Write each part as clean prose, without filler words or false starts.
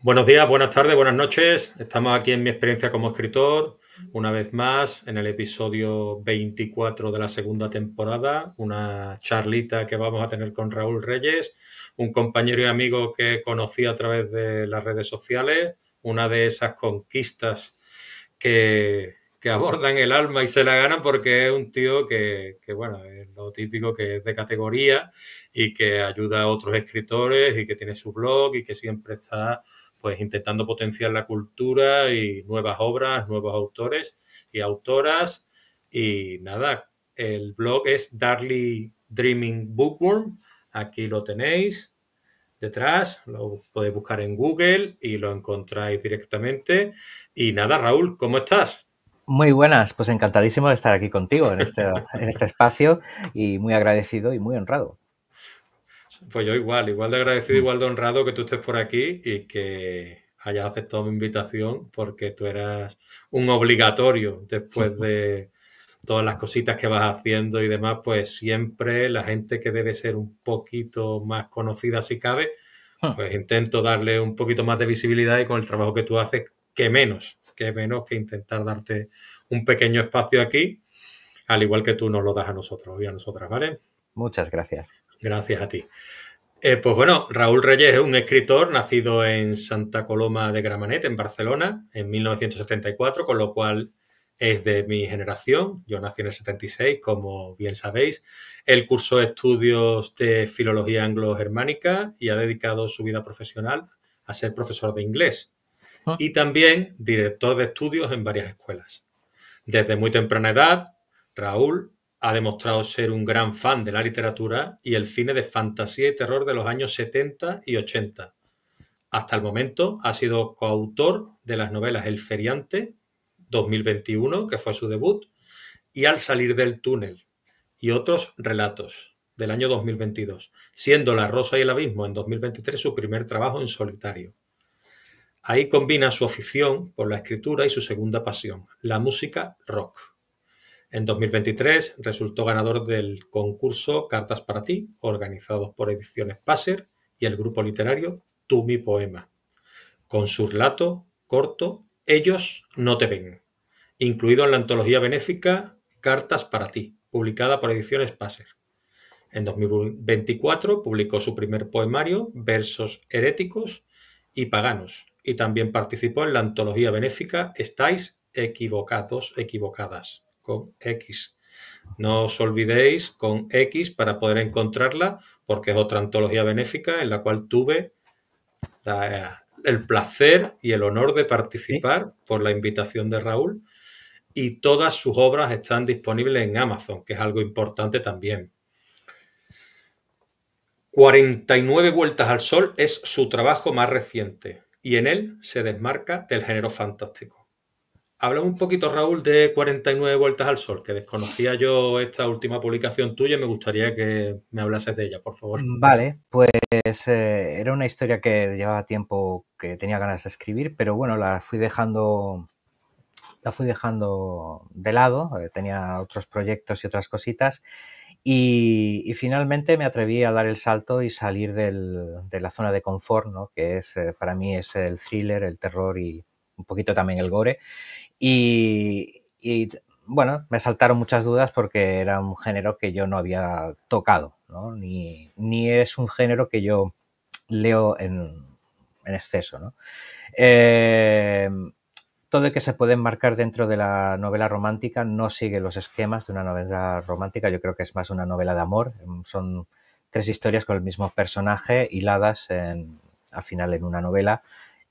Buenos días, buenas tardes, buenas noches. Estamos aquí en mi experiencia como escritor, una vez más, en el episodio 24 de la segunda temporada, una charlita que vamos a tener con Raúl Reyes, un compañero y amigo que conocí a través de las redes sociales, una de esas conquistas que abordan el alma y se la ganan porque es un tío bueno, es lo típico, que es de categoría y que ayuda a otros escritores y que tiene su blog y que siempre está pues intentando potenciar la cultura y nuevas obras, nuevos autores y autoras. Y nada, el blog es Darly Dreaming Bookworm. Aquí lo tenéis detrás, lo podéis buscar en Google y lo encontráis directamente. Y nada, Raúl, ¿cómo estás? Muy buenas, pues encantadísimo de estar aquí contigo en este espacio y muy agradecido y muy honrado. Pues yo igual de agradecido, Mm. igual de honrado que tú estés por aquí y que hayas aceptado mi invitación porque tú eras un obligatorio después de todas las cositas que vas haciendo y demás, pues siempre la gente que debe ser un poquito más conocida si cabe, pues intento darle un poquito más de visibilidad y con el trabajo que tú haces, que menos que intentar darte un pequeño espacio aquí, al igual que tú nos lo das a nosotros y a nosotras, ¿vale? Muchas gracias. Gracias a ti. Pues bueno, Raúl Reyes es un escritor nacido en Santa Coloma de Gramenet, en Barcelona, en 1974, con lo cual es de mi generación. Yo nací en el 76, como bien sabéis. Él cursó estudios de filología anglo-germánica y ha dedicado su vida profesional a ser profesor de inglés y también director de estudios en varias escuelas. Desde muy temprana edad, Raúl ha demostrado ser un gran fan de la literatura y el cine de fantasía y terror de los años 70 y 80. Hasta el momento ha sido coautor de las novelas El Feriante 2021, que fue su debut, y Al salir del túnel, y otros relatos del año 2022, siendo La Rosa y el Abismo en 2023 su primer trabajo en solitario. Ahí combina su afición por la escritura y su segunda pasión, la música rock. En 2023 resultó ganador del concurso Cartas para ti, organizado por Ediciones Passer y el grupo literario Tú mi poema, con su relato corto Ellos no te ven, incluido en la antología benéfica Cartas para ti, publicada por Ediciones Passer. En 2024 publicó su primer poemario, Versos heréticos y paganos, y también participó en la antología benéfica Estáis equivocados, equivocadas, con X. No os olvidéis con X para poder encontrarla, porque es otra antología benéfica en la cual tuve el placer y el honor de Sí. participar por la invitación de Raúl, y todas sus obras están disponibles en Amazon, que es algo importante también. 49 vueltas al sol es su trabajo más reciente y en él se desmarca del género fantástico. Habla un poquito, Raúl, de 49 vueltas al sol, que desconocía yo esta última publicación tuya y me gustaría que me hablases de ella, por favor. Vale, pues era una historia que llevaba tiempo que tenía ganas de escribir, pero bueno, la fui dejando de lado, tenía otros proyectos y otras cositas y finalmente me atreví a dar el salto y salir de la zona de confort, ¿no? Que es para mí es el thriller, el terror y un poquito también el gore. Y bueno, me saltaron muchas dudas porque era un género que yo no había tocado, ¿no? Ni es un género que yo leo en exceso, ¿no? Eh, Todo el que se puede enmarcar dentro de la novela romántica no sigue los esquemas de una novela romántica. Yo creo que es más una novela de amor. Son tres historias con el mismo personaje hiladas al final en una novela.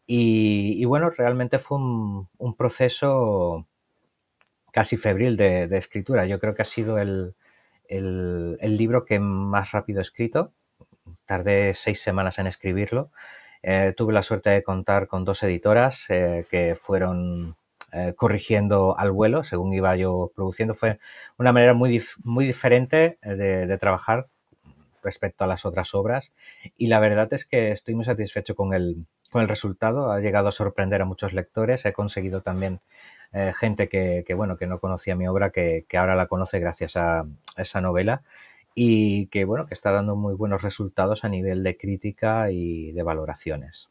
Y bueno, realmente fue un proceso casi febril de escritura. Yo creo que ha sido el libro que más rápido he escrito. Tardé 6 semanas en escribirlo. Tuve la suerte de contar con dos editoras que fueron corrigiendo al vuelo según iba yo produciendo. Fue una manera muy diferente de trabajar respecto a las otras obras y la verdad es que estoy muy satisfecho con el resultado. Ha llegado a sorprender a muchos lectores. He conseguido también gente bueno, que no conocía mi obra, que ahora la conoce gracias a esa novela y que bueno, que está dando muy buenos resultados a nivel de crítica y de valoraciones.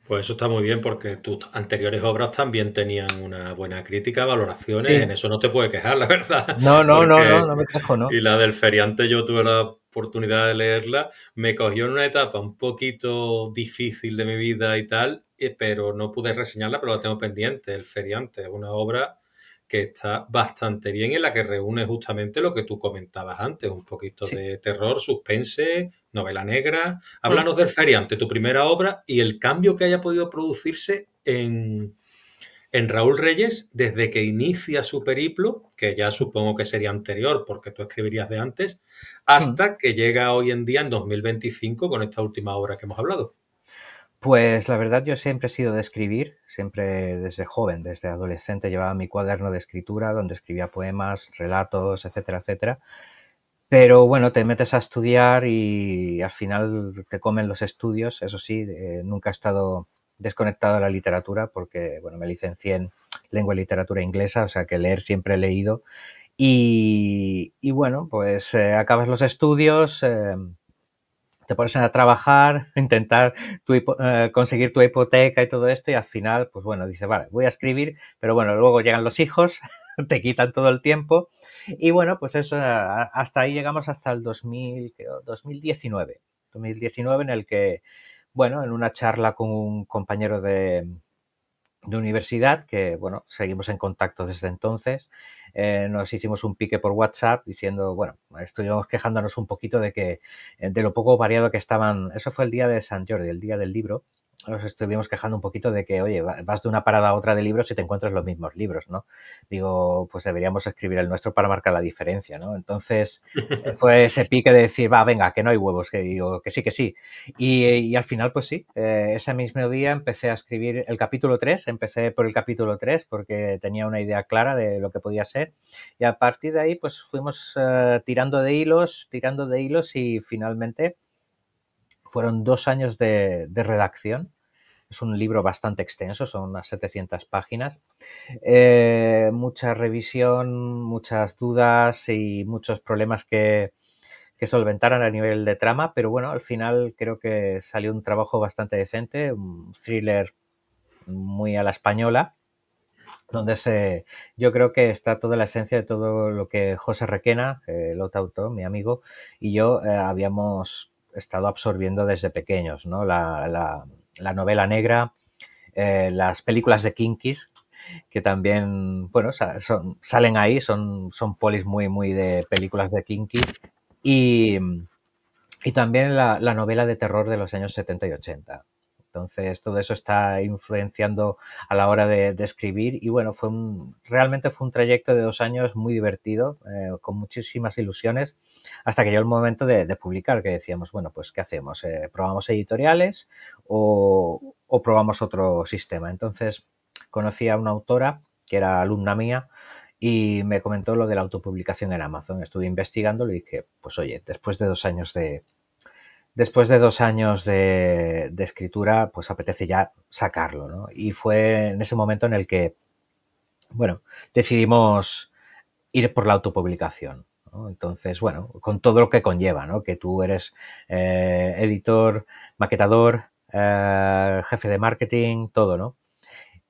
Pues eso está muy bien porque tus anteriores obras también tenían una buena crítica, valoraciones, Sí, en eso no te puedes quejar, la verdad, no, no, no, no, porque no me quejo, ¿no? y la del feriante yo tuve la oportunidad de leerla, me cogió en una etapa un poquito difícil de mi vida y tal, pero no pude reseñarla, pero la tengo pendiente. El feriante es una obra que está bastante bien y en la que reúne justamente lo que tú comentabas antes, un poquito Sí. de terror, suspense, novela negra. Mm. Háblanos del feriante, tu primera obra, y el cambio que haya podido producirse en Raúl Reyes desde que inicia su periplo, que ya supongo que sería anterior porque tú escribirías de antes, Mm. hasta que llega hoy en día en 2025 con esta última obra que hemos hablado. Pues la verdad yo siempre he sido de escribir, siempre desde joven, desde adolescente llevaba mi cuaderno de escritura donde escribía poemas, relatos, etcétera, etcétera. Pero bueno, te metes a estudiar y al final te comen los estudios. Eso sí, nunca he estado desconectado de la literatura porque, bueno, me licencié en lengua y literatura inglesa, o sea que leer siempre he leído. Y bueno, pues acabas los estudios, te pones a trabajar, intentar conseguir tu hipoteca y todo esto y al final, pues bueno, dices, vale, voy a escribir, pero bueno, luego llegan los hijos, te quitan todo el tiempo y bueno, pues eso, hasta ahí llegamos hasta el 2000, creo, 2019 en el que, bueno, en una charla con un compañero de universidad, que bueno, seguimos en contacto desde entonces. Nos hicimos un pique por WhatsApp diciendo, bueno, estuvimos quejándonos un poquito de que de lo poco variado que estaban. Eso fue el día de San Jordi, el día del libro. Nos estuvimos quejando un poquito de que, oye, vas de una parada a otra de libros y te encuentras los mismos libros, ¿no? Digo, pues deberíamos escribir el nuestro para marcar la diferencia, ¿no? Entonces fue ese pique de decir, va, venga, que no hay huevos, que digo, que sí, que sí. Y al final, pues sí, ese mismo día empecé a escribir el capítulo 3. Empecé por el capítulo 3 porque tenía una idea clara de lo que podía ser. Y a partir de ahí, pues fuimos tirando de hilos y finalmente fueron 2 años de redacción. Es un libro bastante extenso, son unas 700 páginas. Mucha revisión, muchas dudas y muchos problemas que solventaran a nivel de trama, pero bueno, al final creo que salió un trabajo bastante decente, un thriller muy a la española, donde yo creo que está toda la esencia de todo lo que José Requena, el otro autor, mi amigo, y yo habíamos estado absorbiendo desde pequeños, ¿no? La novela negra, las películas de Kinkis, que también, bueno, salen ahí, son polis muy, muy de películas de Kinkis, y, y también la novela de terror de los años 70 y 80. Entonces, todo eso está influenciando a la hora de escribir y bueno, realmente fue un trayecto de 2 años muy divertido, con muchísimas ilusiones, hasta que llegó el momento de publicar, que decíamos, bueno, pues, ¿qué hacemos? ¿Probamos editoriales o probamos otro sistema? Entonces, conocí a una autora que era alumna mía y me comentó lo de la autopublicación en Amazon. Estuve investigando y dije, pues oye, después de 2 años de escritura, pues apetece ya sacarlo, ¿no? Y fue en ese momento en el que, bueno, decidimos ir por la autopublicación, ¿no? Entonces, bueno, con todo lo que conlleva, ¿no? Que tú eres editor, maquetador, jefe de marketing, todo, ¿no?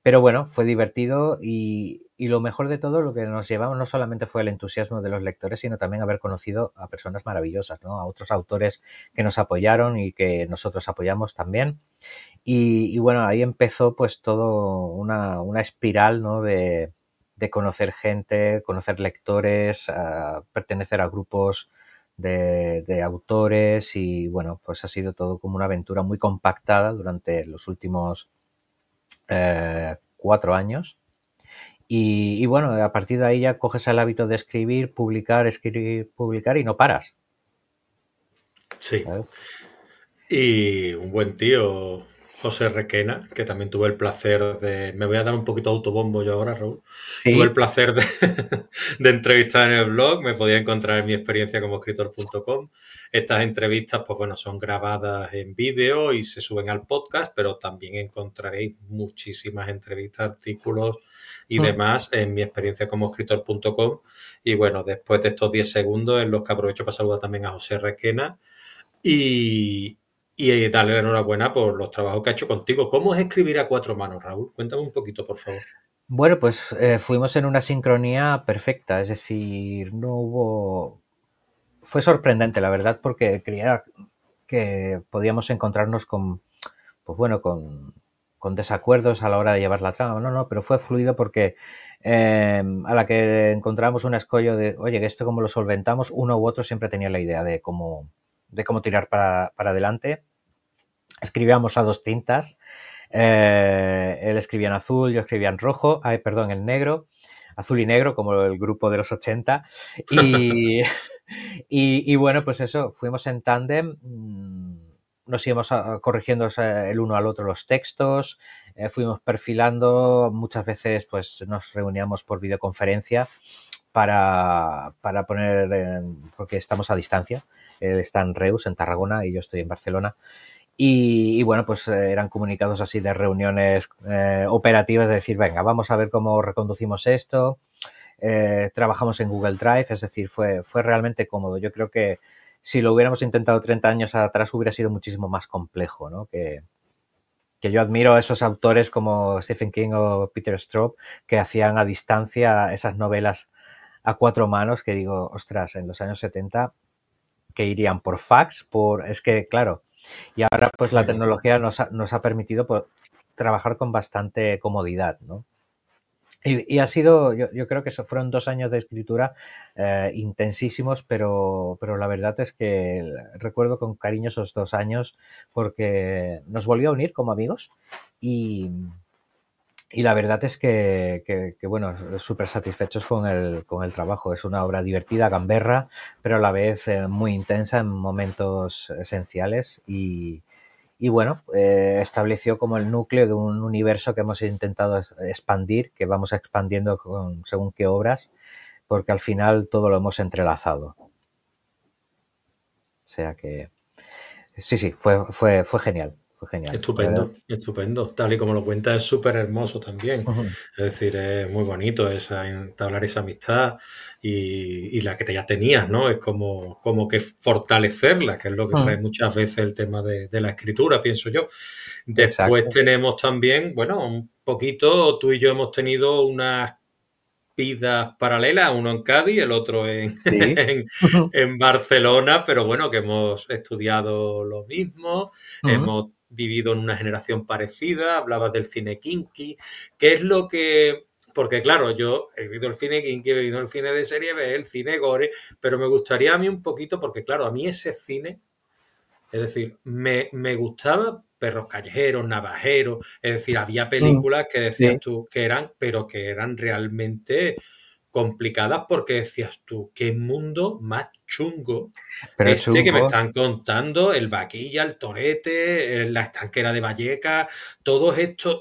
Pero bueno, fue divertido y lo mejor de todo, lo que nos llevamos no solamente fue el entusiasmo de los lectores, sino también haber conocido a personas maravillosas, ¿no? A otros autores que nos apoyaron y que nosotros apoyamos también. Y bueno, ahí empezó pues todo una espiral, ¿no? De conocer gente, conocer lectores, pertenecer a grupos de autores y bueno, pues ha sido todo como una aventura muy compactada durante los últimos 4 años. Y bueno, a partir de ahí ya coges el hábito de escribir, publicar y no paras. Sí. ¿Sabes? Y un buen tío, José Requena, que también tuve el placer de... Me voy a dar un poquito de autobombo yo ahora, Raúl. Tuve el Sí. placer de entrevistar en el blog, me podía encontrar en mi experiencia como escritor.com. Estas entrevistas, pues bueno, son grabadas en vídeo y se suben al podcast, pero también encontraréis muchísimas entrevistas, artículos y Mm. demás en mi experiencia como escritor.com. Y bueno, después de estos 10 segundos en los que aprovecho para saludar también a José Requena. Y, y darle la enhorabuena por los trabajos que ha hecho contigo. ¿Cómo es escribir a cuatro manos, Raúl? Cuéntame un poquito, por favor. Bueno, pues fuimos en una sincronía perfecta, es decir, no hubo... Fue sorprendente, la verdad, porque creía que podíamos encontrarnos con, pues bueno, con desacuerdos a la hora de llevar la trama. No, no, pero fue fluido porque a la que encontramos un escollo de, oye, que esto cómo lo solventamos, uno u otro siempre tenía la idea de cómo tirar para adelante. Escribíamos a dos tintas. Él escribía en azul, yo escribía en rojo, ay, perdón, en negro, azul y negro, como el grupo de los 80. Y, y bueno, pues eso, fuimos en tándem, nos íbamos corrigiendo el uno al otro los textos, fuimos perfilando, muchas veces pues nos reuníamos por videoconferencia para poner, porque estamos a distancia, él está en Reus, en Tarragona, y yo estoy en Barcelona. Y bueno, pues eran comunicados así de reuniones operativas, de decir, venga, vamos a ver cómo reconducimos esto. Trabajamos en Google Drive, es decir, fue realmente cómodo. Yo creo que si lo hubiéramos intentado 30 años atrás hubiera sido muchísimo más complejo, ¿no? Que yo admiro a esos autores como Stephen King o Peter Straub que hacían a distancia esas novelas a cuatro manos, que digo, ostras, en los años 70 que irían por fax, es que, claro, y ahora pues la tecnología nos ha permitido pues, trabajar con bastante comodidad, ¿no? Y ha sido, yo creo que eso fueron 2 años de escritura intensísimos, pero la verdad es que recuerdo con cariño esos 2 años porque nos volvió a unir como amigos y, y la verdad es que bueno, súper satisfechos con el trabajo. Es una obra divertida, gamberra, pero a la vez muy intensa en momentos esenciales y bueno, estableció como el núcleo de un universo que hemos intentado expandir, que vamos expandiendo según qué obras, porque al final todo lo hemos entrelazado. O sea que sí, sí, fue genial, fue genial. Estupendo, estupendo. Tal y como lo cuentas, es súper hermoso también. Uh-huh. Es decir, es muy bonito entablar esa amistad y la que ya tenías, ¿no? Es como que fortalecerla, que es lo que trae muchas veces el tema de la escritura, pienso yo. Después Exacto. tenemos también, bueno, un poquito, tú y yo hemos tenido unas vidas paralelas, uno en Cádiz, el otro Sí. en Barcelona, pero bueno, que hemos estudiado lo mismo, Uh-huh. hemos vivido en una generación parecida, hablabas del cine kinky, ¿qué es lo que...? Porque claro, yo he vivido el cine kinky, he vivido el cine de serie B, el cine gore, pero me gustaría a mí un poquito, porque claro, a mí ese cine, es decir, me gustaba Perros Callejeros, Navajeros, es decir, había Uh-huh. películas que decías Sí, tú que eran, pero que eran realmente complicadas porque decías tú, qué mundo más chungo pero este que me chungo. están contando, el Vaquilla, el Torete, la estanquera de Vallecas, todos estos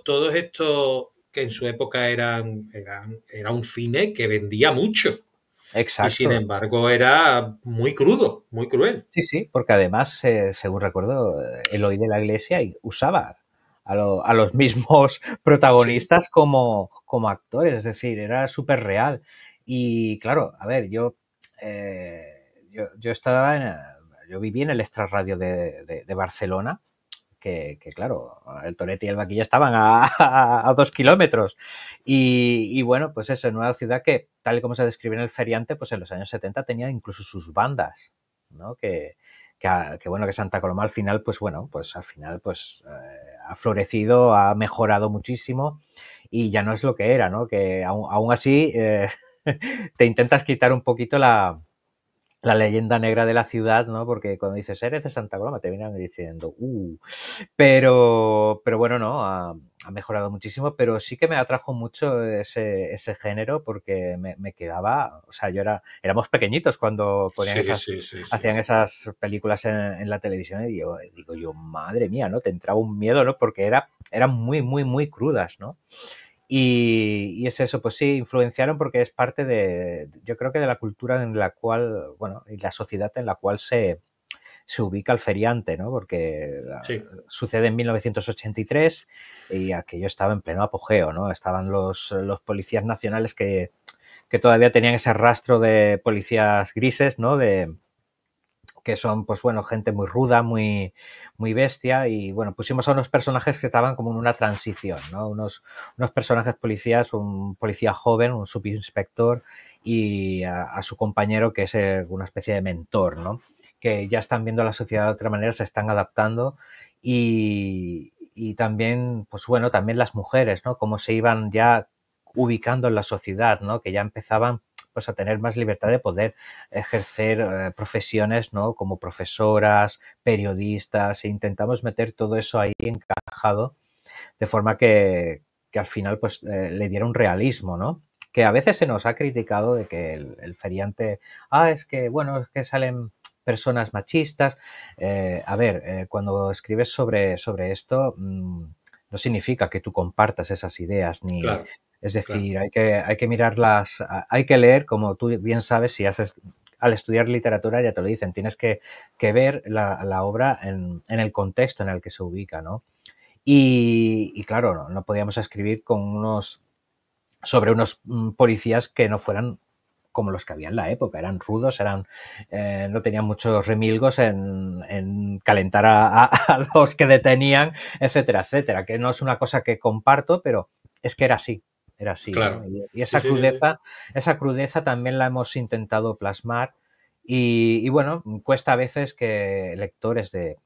que en su época era un cine que vendía mucho y sin Exacto. embargo era muy crudo, muy cruel. Sí, sí, porque además, según recuerdo, Eloy de la Iglesia usaba a los mismos Sí, protagonistas como actores, es decir, era súper real. Y claro, a ver, yo estaba yo viví en el extrarradio de Barcelona, que, claro, el Torete y el Vaquilla estaban a 2 kilómetros. Y bueno, pues eso, en una ciudad que, tal y como se describe en el feriante, pues en los años 70 tenía incluso sus bandas, ¿no? Que bueno, que Santa Coloma al final, pues bueno, pues al final, pues ha florecido, ha mejorado muchísimo y ya no es lo que era, ¿no? Que aún así te intentas quitar un poquito la leyenda negra de la ciudad, ¿no? Porque cuando dices, eres de Santa Coloma, te vienen diciendo, pero bueno, no, ha mejorado muchísimo, pero sí que me atrajo mucho ese género porque me quedaba, o sea, éramos pequeñitos cuando sí, sí, sí, sí. hacían esas películas en la televisión y digo yo, madre mía, ¿no? Te entraba un miedo, ¿no? Porque eran muy, muy, muy crudas, ¿no? Y es eso, pues sí, influenciaron porque es parte yo creo que de la cultura en la cual, bueno, y la sociedad en la cual se ubica el feriante, ¿no? Porque Sí. sucede en 1983 y aquello estaba en pleno apogeo, ¿no? Estaban los policías nacionales que todavía tenían ese rastro de policías grises, ¿no? que son, pues bueno, gente muy ruda, muy bestia, y bueno, pusimos a unos personajes que estaban como en una transición, ¿no? Unos personajes policías, un policía joven, un subinspector, y a su compañero que es una especie de mentor, ¿no? Que ya están viendo la sociedad de otra manera, se están adaptando, y también, pues bueno, también las mujeres, ¿no? Cómo se iban ya ubicando en la sociedad, ¿no? Que ya empezaban pues a tener más libertad de poder ejercer profesiones, ¿no? Como profesoras, periodistas, e intentamos meter todo eso ahí encajado de forma que al final pues le diera un realismo, ¿no? Que a veces se nos ha criticado de que el feriante, es que, bueno, es que salen personas machistas. A ver, cuando escribes sobre esto, no significa que tú compartas esas ideas, ni, Claro, es claro. decir, hay que mirarlas, hay que leer, como tú bien sabes, si haces, al estudiar literatura ya te lo dicen, tienes que ver la obra en el contexto en el que se ubica, ¿no? Y claro, no podíamos escribir sobre unos policías que no fueran como los que había en la época. Eran rudos, no tenían muchos remilgos en calentar a los que detenían, etcétera, etcétera. Que no es una cosa que comparto, pero es que era así, ¿no? Claro. Y Sí, sí, sí, sí. esa crudeza también la hemos intentado plasmar. Y bueno, cuesta a veces que lectores de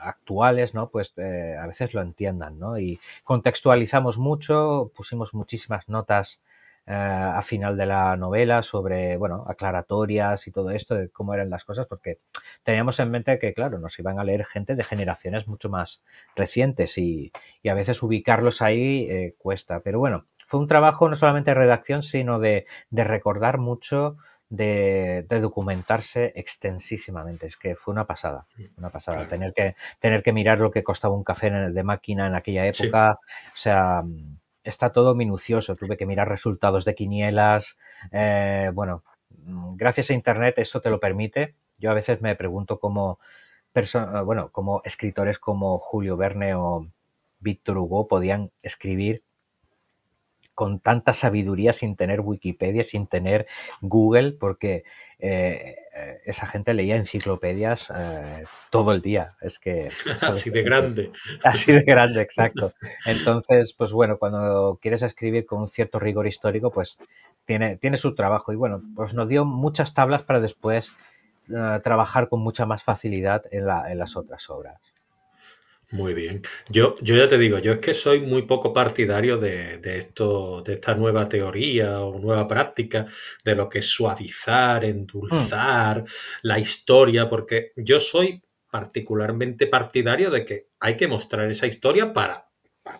actuales, ¿no? Pues a veces lo entiendan, ¿no? Y contextualizamos mucho, pusimos muchísimas notas a final de la novela sobre, bueno, aclaratorias y todo esto de cómo eran las cosas, porque teníamos en mente que, claro, nos iban a leer gente de generaciones mucho más recientes y a veces ubicarlos ahí cuesta. Pero bueno, fue un trabajo no solamente de redacción, sino de recordar mucho, de documentarse extensísimamente. Es que fue una pasada. Claro. Tener que mirar lo que costaba un café de máquina en aquella Sí. época, o sea, está todo minucioso. Tuve que mirar resultados de quinielas. Bueno, gracias a Internet eso te lo permite. Yo a veces me pregunto bueno, cómo escritores como Julio Verne o Víctor Hugo podían escribir con tanta sabiduría sin tener Wikipedia, sin tener Google, porque esa gente leía enciclopedias todo el día. Es que, ¿sabes? Así de grande. Así de grande, exacto. Entonces, pues bueno, cuando quieres escribir con un cierto rigor histórico, pues tiene su trabajo. Y bueno, pues nos dio muchas tablas para después trabajar con mucha más facilidad en las otras obras. Muy bien. Yo ya te digo, yo es que soy muy poco partidario de esto, de esta nueva teoría o nueva práctica, de lo que es suavizar, Mm, endulzar la historia, porque yo soy particularmente partidario de que hay que mostrar esa historia para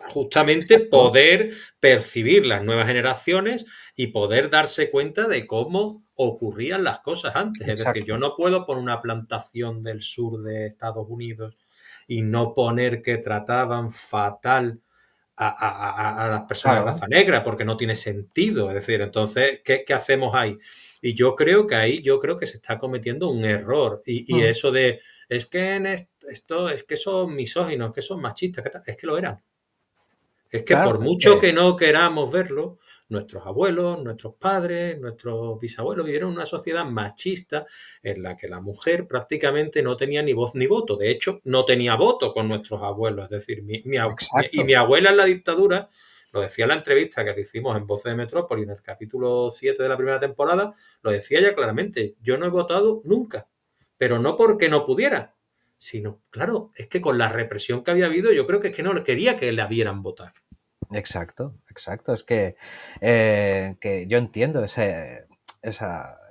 justamente exacto, poder percibir las nuevas generaciones y poder darse cuenta de cómo ocurrían las cosas antes. Es decir, yo exacto. no puedo poner una plantación del sur de Estados Unidos y no poner que trataban fatal a las personas de Claro. raza negra, porque no tiene sentido. Es decir, entonces, ¿qué hacemos ahí? Y yo creo que ahí, yo creo que se está cometiendo un error. Y Mm, eso de, es que en esto, es que son misóginos, que son machistas, es que lo eran. Es que por claro, es mucho que, que no queramos verlo, nuestros abuelos, nuestros padres, nuestros bisabuelos vivieron en una sociedad machista en la que la mujer prácticamente no tenía ni voz ni voto. De hecho, no tenía voto con nuestros abuelos. Es decir, y mi exacto. abuela en la dictadura, lo decía en la entrevista que le hicimos en Voces de Metrópoli en el capítulo 7 de la primera temporada, lo decía ella claramente, yo no he votado nunca, pero no porque no pudiera, sino, claro, es que con la represión que había habido, yo creo que es que no quería que la vieran votar. Exacto, exacto. Es que yo entiendo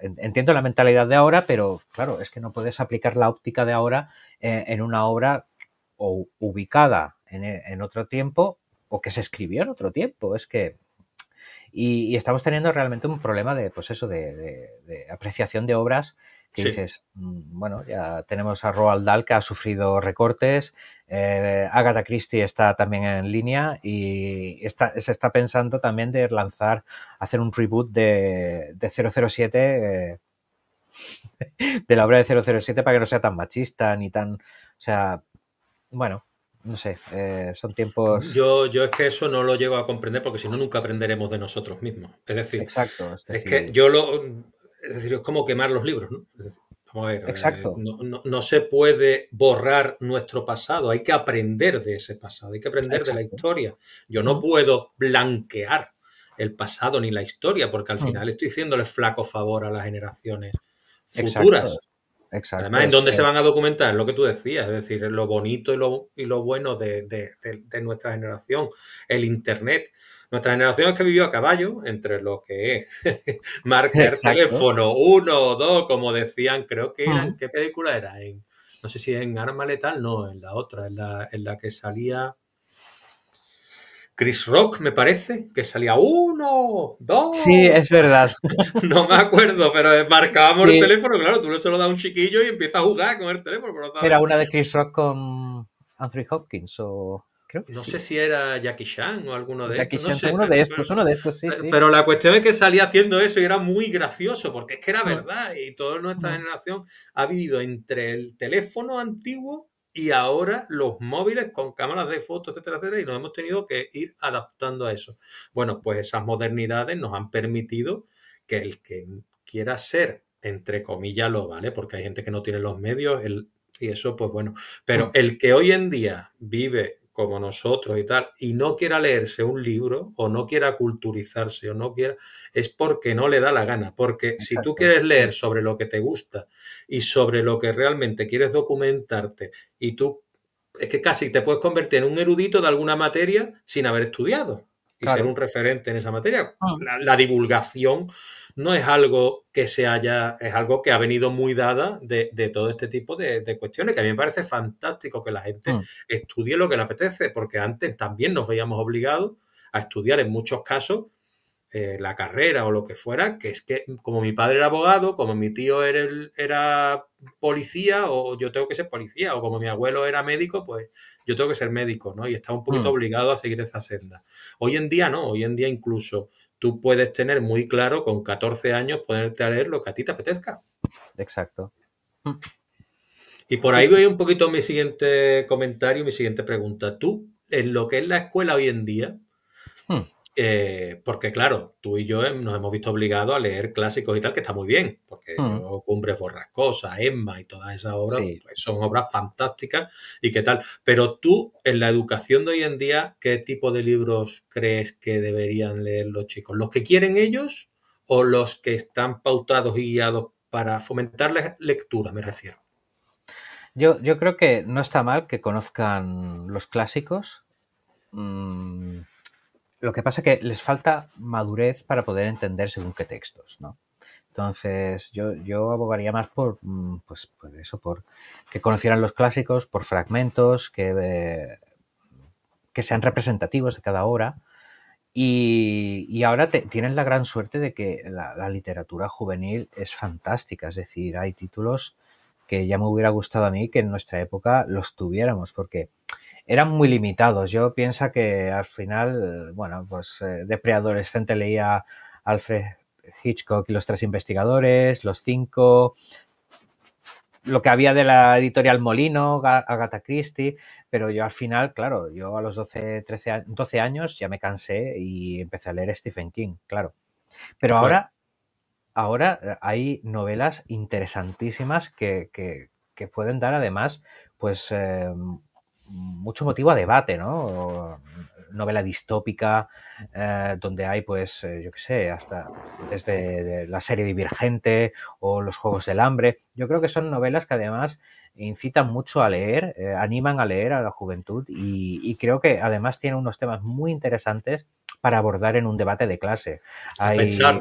entiendo la mentalidad de ahora, pero claro, es que no puedes aplicar la óptica de ahora en una obra o ubicada en otro tiempo o que se escribió en otro tiempo. Y estamos teniendo realmente un problema de, pues eso, de apreciación de obras que Sí. dices, bueno, ya tenemos a Roald Dahl que ha sufrido recortes, Agatha Christie está también en línea y se está pensando también de lanzar, hacer un reboot de 007, de la obra de 007 para que no sea tan machista ni tan, o sea, bueno, no sé, son tiempos Yo es que eso no lo llego a comprender porque si no nunca aprenderemos de nosotros mismos. Es decir, exactos, es es que decir, es decir, es como quemar los libros, ¿no? Es decir, Vamos a ver, exacto. no se puede borrar nuestro pasado, hay que aprender de ese pasado, hay que aprender de la Exacto. historia. Yo no Mm, puedo blanquear el pasado ni la historia, porque al mm, final estoy haciéndole flaco favor a las generaciones exacto, futuras. Además, exacto. ¿en Es dónde se que, van a documentar? Lo que tú decías, es decir, lo bonito y lo bueno de nuestra generación, el Internet. Nuestra generación es que vivió a caballo entre lo que es marcar exacto. teléfono, uno o dos, como decían, creo que Mm. eran, ¿qué película era? No sé si en Arma Letal, no, en la otra, en la que salía Chris Rock, me parece, que salía uno, Sí, dos, es verdad. no me acuerdo, pero marcábamos el Sí, teléfono, claro, tú no se lo das a un chiquillo y empieza a jugar con el teléfono, pero no era sabes. una de Chris Rock con Anthony Hopkins, o creo que No sé sí. si era Jackie Chan o alguno O de Jackie estos, no Chan, sé, uno de estos, sí, sí. pero la cuestión es que salía haciendo eso y era muy gracioso, porque es que era Mm, verdad y toda nuestra mm, generación ha vivido entre el teléfono antiguo y ahora los móviles con cámaras de fotos, etcétera, etcétera, y nos hemos tenido que ir adaptando a eso. Bueno, pues esas modernidades nos han permitido que el que quiera ser, entre comillas, lo vale, porque hay gente que no tiene los medios, y eso, pues bueno, pero mm. el que hoy en día vive como nosotros y tal, y no quiera leerse un libro, o no quiera culturizarse, o no quiera, es porque no le da la gana. Porque si tú Exacto. quieres Mm, leer sobre lo que te gusta y sobre lo que realmente quieres documentarte, y tú, es que casi te puedes convertir en un erudito de alguna materia sin haber estudiado y ser claro. un referente en esa materia. Mm, La divulgación no es algo que se haya, es algo que ha venido muy dada de todo este tipo de cuestiones, que a mí me parece fantástico que la gente mm, estudie lo que le apetece, porque antes también nos veíamos obligados a estudiar en muchos casos la carrera o lo que fuera, que es que como mi padre era abogado, como mi tío era policía, o yo tengo que ser policía, o como mi abuelo era médico, pues yo tengo que ser médico, ¿no? Y estaba un poquito mm, obligado a seguir esa senda. Hoy en día no, hoy en día incluso tú puedes tener muy claro con 14 años ponerte a leer lo que a ti te apetezca. exacto. Mm, Y por sí, ahí sí. voy un poquito mi siguiente comentario, mi siguiente pregunta. Tú, en lo que es la escuela hoy en día, Mm, porque claro, tú y yo nos hemos visto obligados a leer clásicos y tal, que está muy bien, porque mm, yo Cumbres Borrascosas, Emma y todas esas obras, sí. pues son obras fantásticas y qué tal. Pero tú, en la educación de hoy en día, ¿qué tipo de libros crees que deberían leer los chicos? ¿Los que quieren ellos o los que están pautados y guiados para fomentarles lectura, me refiero? Yo creo que no está mal que conozcan los clásicos. Mm, lo que pasa es que les falta madurez para poder entender según qué textos, ¿no? Entonces, yo abogaría más por, pues, por eso, por que conocieran los clásicos, por fragmentos, que sean representativos de cada obra. Y ahora tienen la gran suerte de que la literatura juvenil es fantástica, es decir, hay títulos que ya me hubiera gustado a mí que en nuestra época los tuviéramos, porque eran muy limitados. Yo pienso que al final, bueno, pues de preadolescente leía Alfred Hitchcock y los tres investigadores, los cinco, lo que había de la editorial Molino, Agatha Christie, pero yo al final, claro, yo a los 12, 13, 12 años ya me cansé y empecé a leer Stephen King, claro. Pero Claro. ahora hay novelas interesantísimas que pueden dar además, pues, mucho motivo a debate, ¿no? Novela distópica, donde hay, pues, yo qué sé, hasta desde la serie Divergente o Los Juegos del Hambre. Yo creo que son novelas que además incitan mucho a leer, animan a leer a la juventud y creo que además tienen unos temas muy interesantes para abordar en un debate de clase. A pensar. Hay,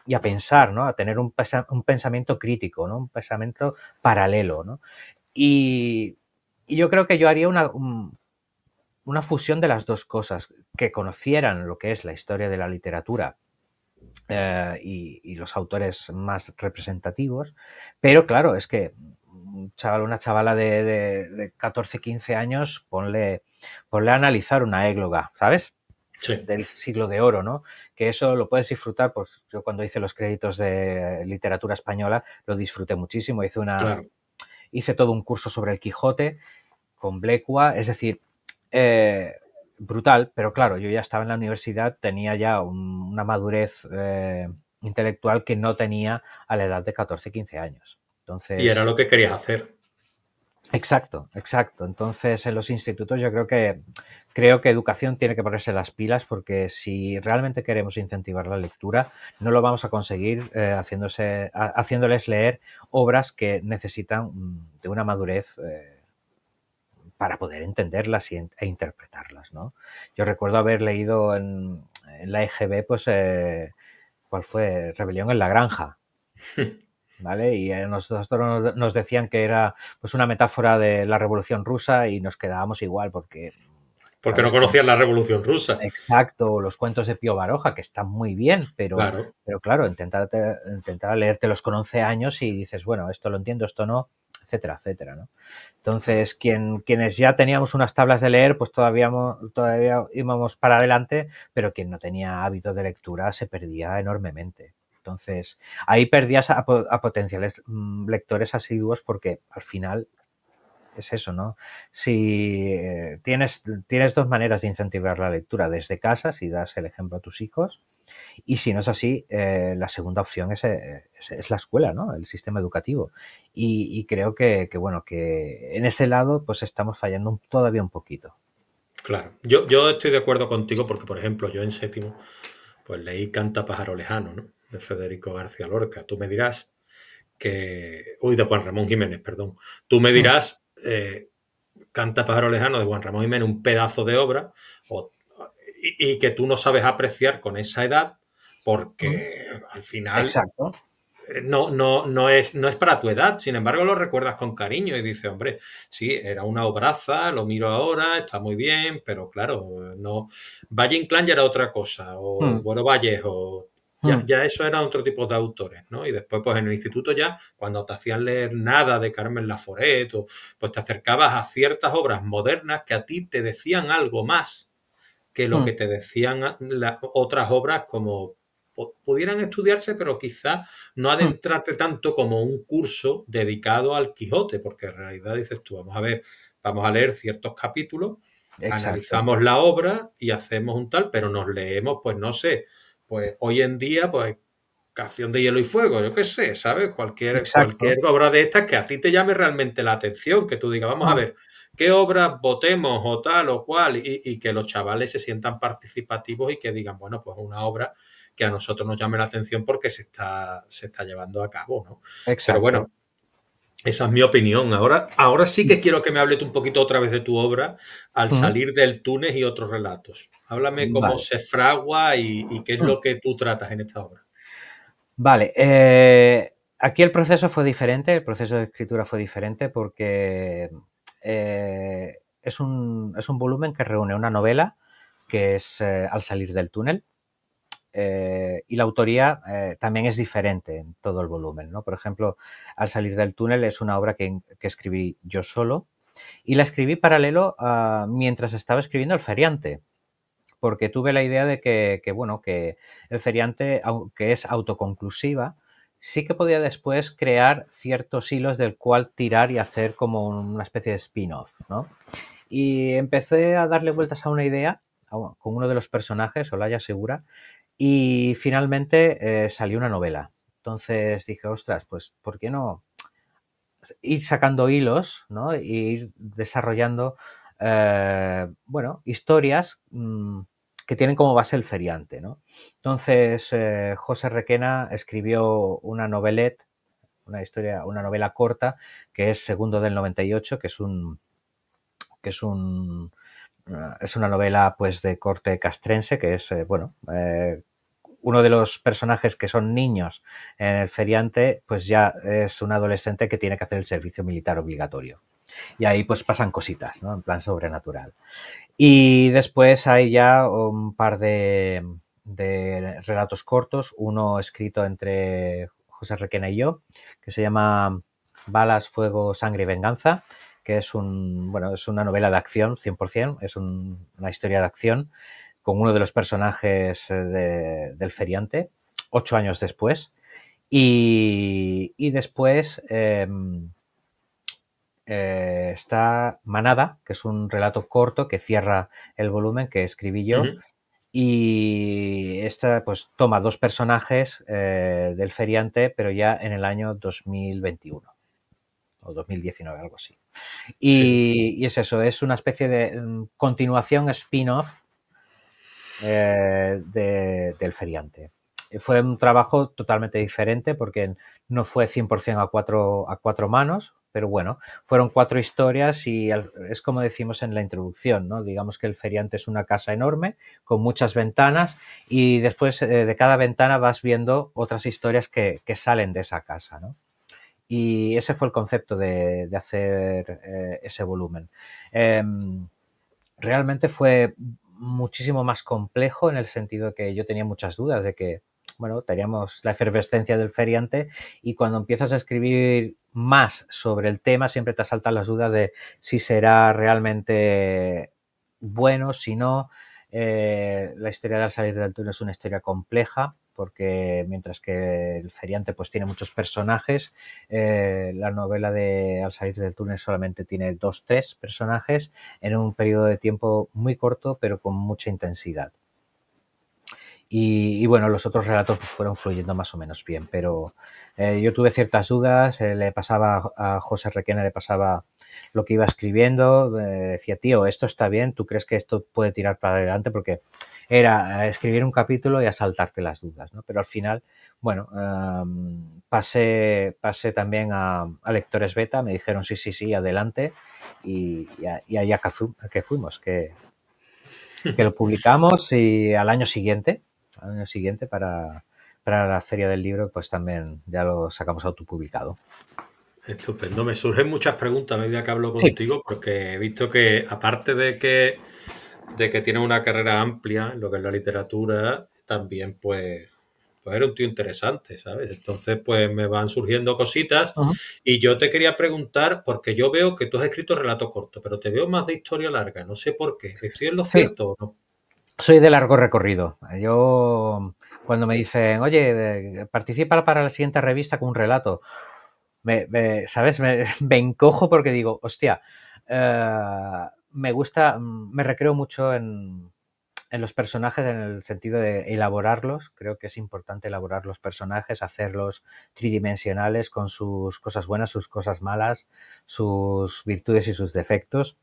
y a pensar, ¿no? A tener un pensamiento crítico, ¿no? Un pensamiento paralelo, ¿no? Y, y yo creo que yo haría una fusión de las dos cosas, que conocieran lo que es la historia de la literatura y los autores más representativos, pero claro, es que un chaval, una chavala de 14, 15 años, ponle a analizar una égloga, ¿sabes? Sí, Del siglo de oro, ¿no? Que eso lo puedes disfrutar, pues yo cuando hice los créditos de literatura española lo disfruté muchísimo, claro. hice todo un curso sobre el Quijote con Blecua, es decir, eh, brutal, pero claro, yo ya estaba en la universidad, tenía ya una madurez intelectual que no tenía a la edad de 14, 15 años. Y era Entonces, lo que querías hacer. exacto, exacto. Entonces, en los institutos yo creo que educación tiene que ponerse las pilas porque si realmente queremos incentivar la lectura, no lo vamos a conseguir haciéndoles leer obras que necesitan de una madurez para poder entenderlas e interpretarlas, ¿no? Yo recuerdo haber leído en la EGB, pues, ¿cuál fue? Rebelión en la Granja, ¿vale? Y nosotros nos decían que era pues una metáfora de la Revolución Rusa y nos quedábamos igual porque, Porque no ¿sabes? conocías la Revolución Rusa. Exacto, los cuentos de Pío Baroja, que están muy bien, Claro, pero claro, intentar leértelos con 11 años y dices, bueno, esto lo entiendo, esto no, etcétera, etcétera, ¿no? claro. Entonces, quienes ya teníamos unas tablas de leer, pues todavía íbamos para adelante, pero quien no tenía hábito de lectura se perdía enormemente. Entonces, ahí perdías a potenciales lectores asiduos porque al final es eso, ¿no? Si tienes dos maneras de incentivar la lectura, desde casa, si das el ejemplo a tus hijos, y si no es así, la segunda opción es la escuela, ¿no? El sistema educativo. Y creo bueno, que en ese lado pues estamos fallando todavía un poquito. Claro, yo estoy de acuerdo contigo porque, por ejemplo, yo en séptimo, pues leí Canta pájaro lejano, ¿no? De Federico García Lorca. Tú me dirás de Juan Ramón Jiménez, perdón. Tú me Mm, dirás, Canta pájaro lejano de Juan Ramón Jiménez, un pedazo de obra, o- y que tú no sabes apreciar con esa edad, mm. porque al final Exacto. no es para tu edad, sin embargo lo recuerdas con cariño y dices, hombre, sí, era una obraza, lo miro ahora, está muy bien, pero claro, no. Valle Inclán ya era otra cosa, o Mm, Bueno Vallejo, ya, mm, ya eso eran otro tipo de autores, ¿no? Y después, pues en el instituto ya, cuando te hacían leer nada de Carmen Laforet, pues te acercabas a ciertas obras modernas que a ti te decían algo más que lo que mm, te decían las otras obras como pudieran estudiarse, pero quizás no mm. adentrarte tanto como un curso dedicado al Quijote, porque en realidad dices tú, vamos a ver, vamos a leer ciertos capítulos, Exacto. analizamos la obra y hacemos un tal, pero nos leemos, pues no sé, pues hoy en día, pues Canción de Hielo y Fuego, yo qué sé, ¿sabes? Cualquier Exacto. obra de estas que a ti te llame realmente la atención, que tú digas, vamos a Mm, ver, qué obras votemos o tal o cual, y que los chavales se sientan participativos y que digan, bueno, pues una obra que a nosotros nos llame la atención porque se está llevando a cabo, ¿no? Pero exacto. bueno, esa es mi opinión. Ahora sí Mm, que quiero que me hables un poquito otra vez de tu obra, Al mm. salir del túnel y otros relatos. Háblame cómo Vale. se fragua y qué es Mm. lo que tú tratas en esta obra. Vale, aquí el proceso fue diferente, el proceso de escritura fue diferente porque es un volumen que reúne una novela que es Al salir del túnel y la autoría también es diferente en todo el volumen, ¿no? Por ejemplo, Al salir del túnel es una obra que escribí yo solo y la escribí paralelo mientras estaba escribiendo El feriante, porque tuve la idea de bueno, que el feriante, aunque es autoconclusiva, sí que podía después crear ciertos hilos del cual tirar y hacer como una especie de spin-off, ¿no? Y empecé a darle vueltas a una idea con uno de los personajes, Olaya Segura, y finalmente salió una novela. Entonces dije, ostras, pues ¿por qué no ir sacando hilos, ¿no? E ir desarrollando, bueno, historias que tienen como base el feriante, ¿no? Entonces, José Requena escribió una novelette, una novela corta, que es Segundo del 98, que es una novela pues de corte castrense, que es, bueno, uno de los personajes que son niños en el feriante, pues ya es un adolescente que tiene que hacer el servicio militar obligatorio. Y ahí pues pasan cositas, ¿no? En plan sobrenatural. Y después hay ya un par de relatos cortos, uno escrito entre José Requena y yo, que se llama Balas, Fuego, Sangre y Venganza, que bueno, es una novela de acción, 100%, es una historia de acción con uno de los personajes del feriante, 8 años después. Y después está Manada, que es un relato corto que cierra el volumen que escribí yo. Ujú. Y esta pues toma dos personajes del feriante, pero ya en el año 2021. o 2019, algo así. Sí. Y es eso, es una especie de continuación spin-off del Feriante. Fue un trabajo totalmente diferente porque no fue 100% a cuatro manos, pero bueno, fueron 4 historias y es como decimos en la introducción, ¿no? Digamos que el Feriante es una casa enorme con muchas ventanas y después de cada ventana vas viendo otras historias que salen de esa casa, ¿no? Y ese fue el concepto de hacer ese volumen. Eh, Realmente fue muchísimo más complejo en el sentido de que yo tenía muchas dudas de que, bueno, teníamos la efervescencia del feriante y cuando empiezas a escribir más sobre el tema siempre te asaltan las dudas de si será realmente bueno, si no. La historia de Al salir del túnel es una historia compleja porque mientras que el feriante pues tiene muchos personajes, la novela de Al salir del túnel solamente tiene 2, 3 personajes en un periodo de tiempo muy corto, pero con mucha intensidad. Y bueno, los otros relatos fueron fluyendo más o menos bien, pero yo tuve ciertas dudas, le pasaba a José Requena, le pasaba lo que iba escribiendo, decía, tío, esto está bien, ¿tú crees que esto puede tirar para adelante? Porque era escribir un capítulo y asaltarte las dudas, ¿no? Pero al final, bueno, pasé también a lectores beta, me dijeron sí, sí, sí, adelante, y allá que fuimos, que lo publicamos y al año siguiente para la Feria del Libro, pues también ya lo sacamos autopublicado. Estupendo. Me surgen muchas preguntas a medida que hablo Sí. contigo, porque he visto que, aparte de que tienes una carrera amplia en lo que es la literatura, también pues eres un tío interesante, ¿sabes? Entonces, pues me van surgiendo cositas Uh -huh. y yo te quería preguntar, porque yo veo que tú has escrito relato corto, pero te veo más de historia larga, no sé por qué. ¿Estoy en lo Sí, cierto o no? soy de largo recorrido. Yo, cuando me dicen, oye, participa para la siguiente revista con un relato, ¿sabes? Me encojo porque digo, hostia, me gusta, me recreo mucho en los personajes en el sentido de elaborarlos. Creo que es importante elaborar los personajes, hacerlos tridimensionales con sus cosas buenas, sus cosas malas, sus virtudes y sus defectos.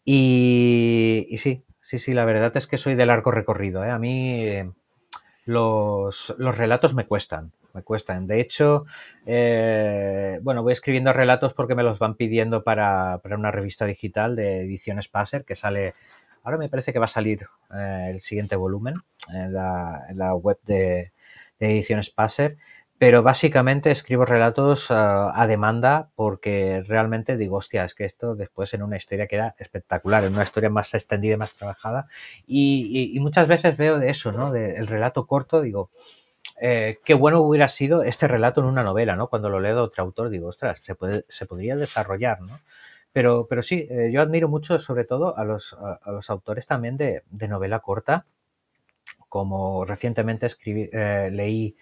Y sí, sí, sí, la verdad es que soy de largo recorrido, ¿eh? A mí los relatos me cuestan, me cuestan. De hecho, bueno, voy escribiendo relatos porque me los van pidiendo para una revista digital de Ediciones Passer que sale, ahora me parece que va a salir el siguiente volumen en la web de Ediciones Passer, pero básicamente escribo relatos a demanda porque realmente digo, hostia, es que esto después en una historia queda espectacular, en una historia más extendida y más trabajada. Y muchas veces veo de eso, ¿no? Del relato corto, digo, qué bueno hubiera sido este relato en una novela, ¿no? Cuando lo leo de otro autor, digo, ostras, se podría desarrollar, ¿no? Pero sí, yo admiro mucho, sobre todo, a los autores también de novela corta, como recientemente leí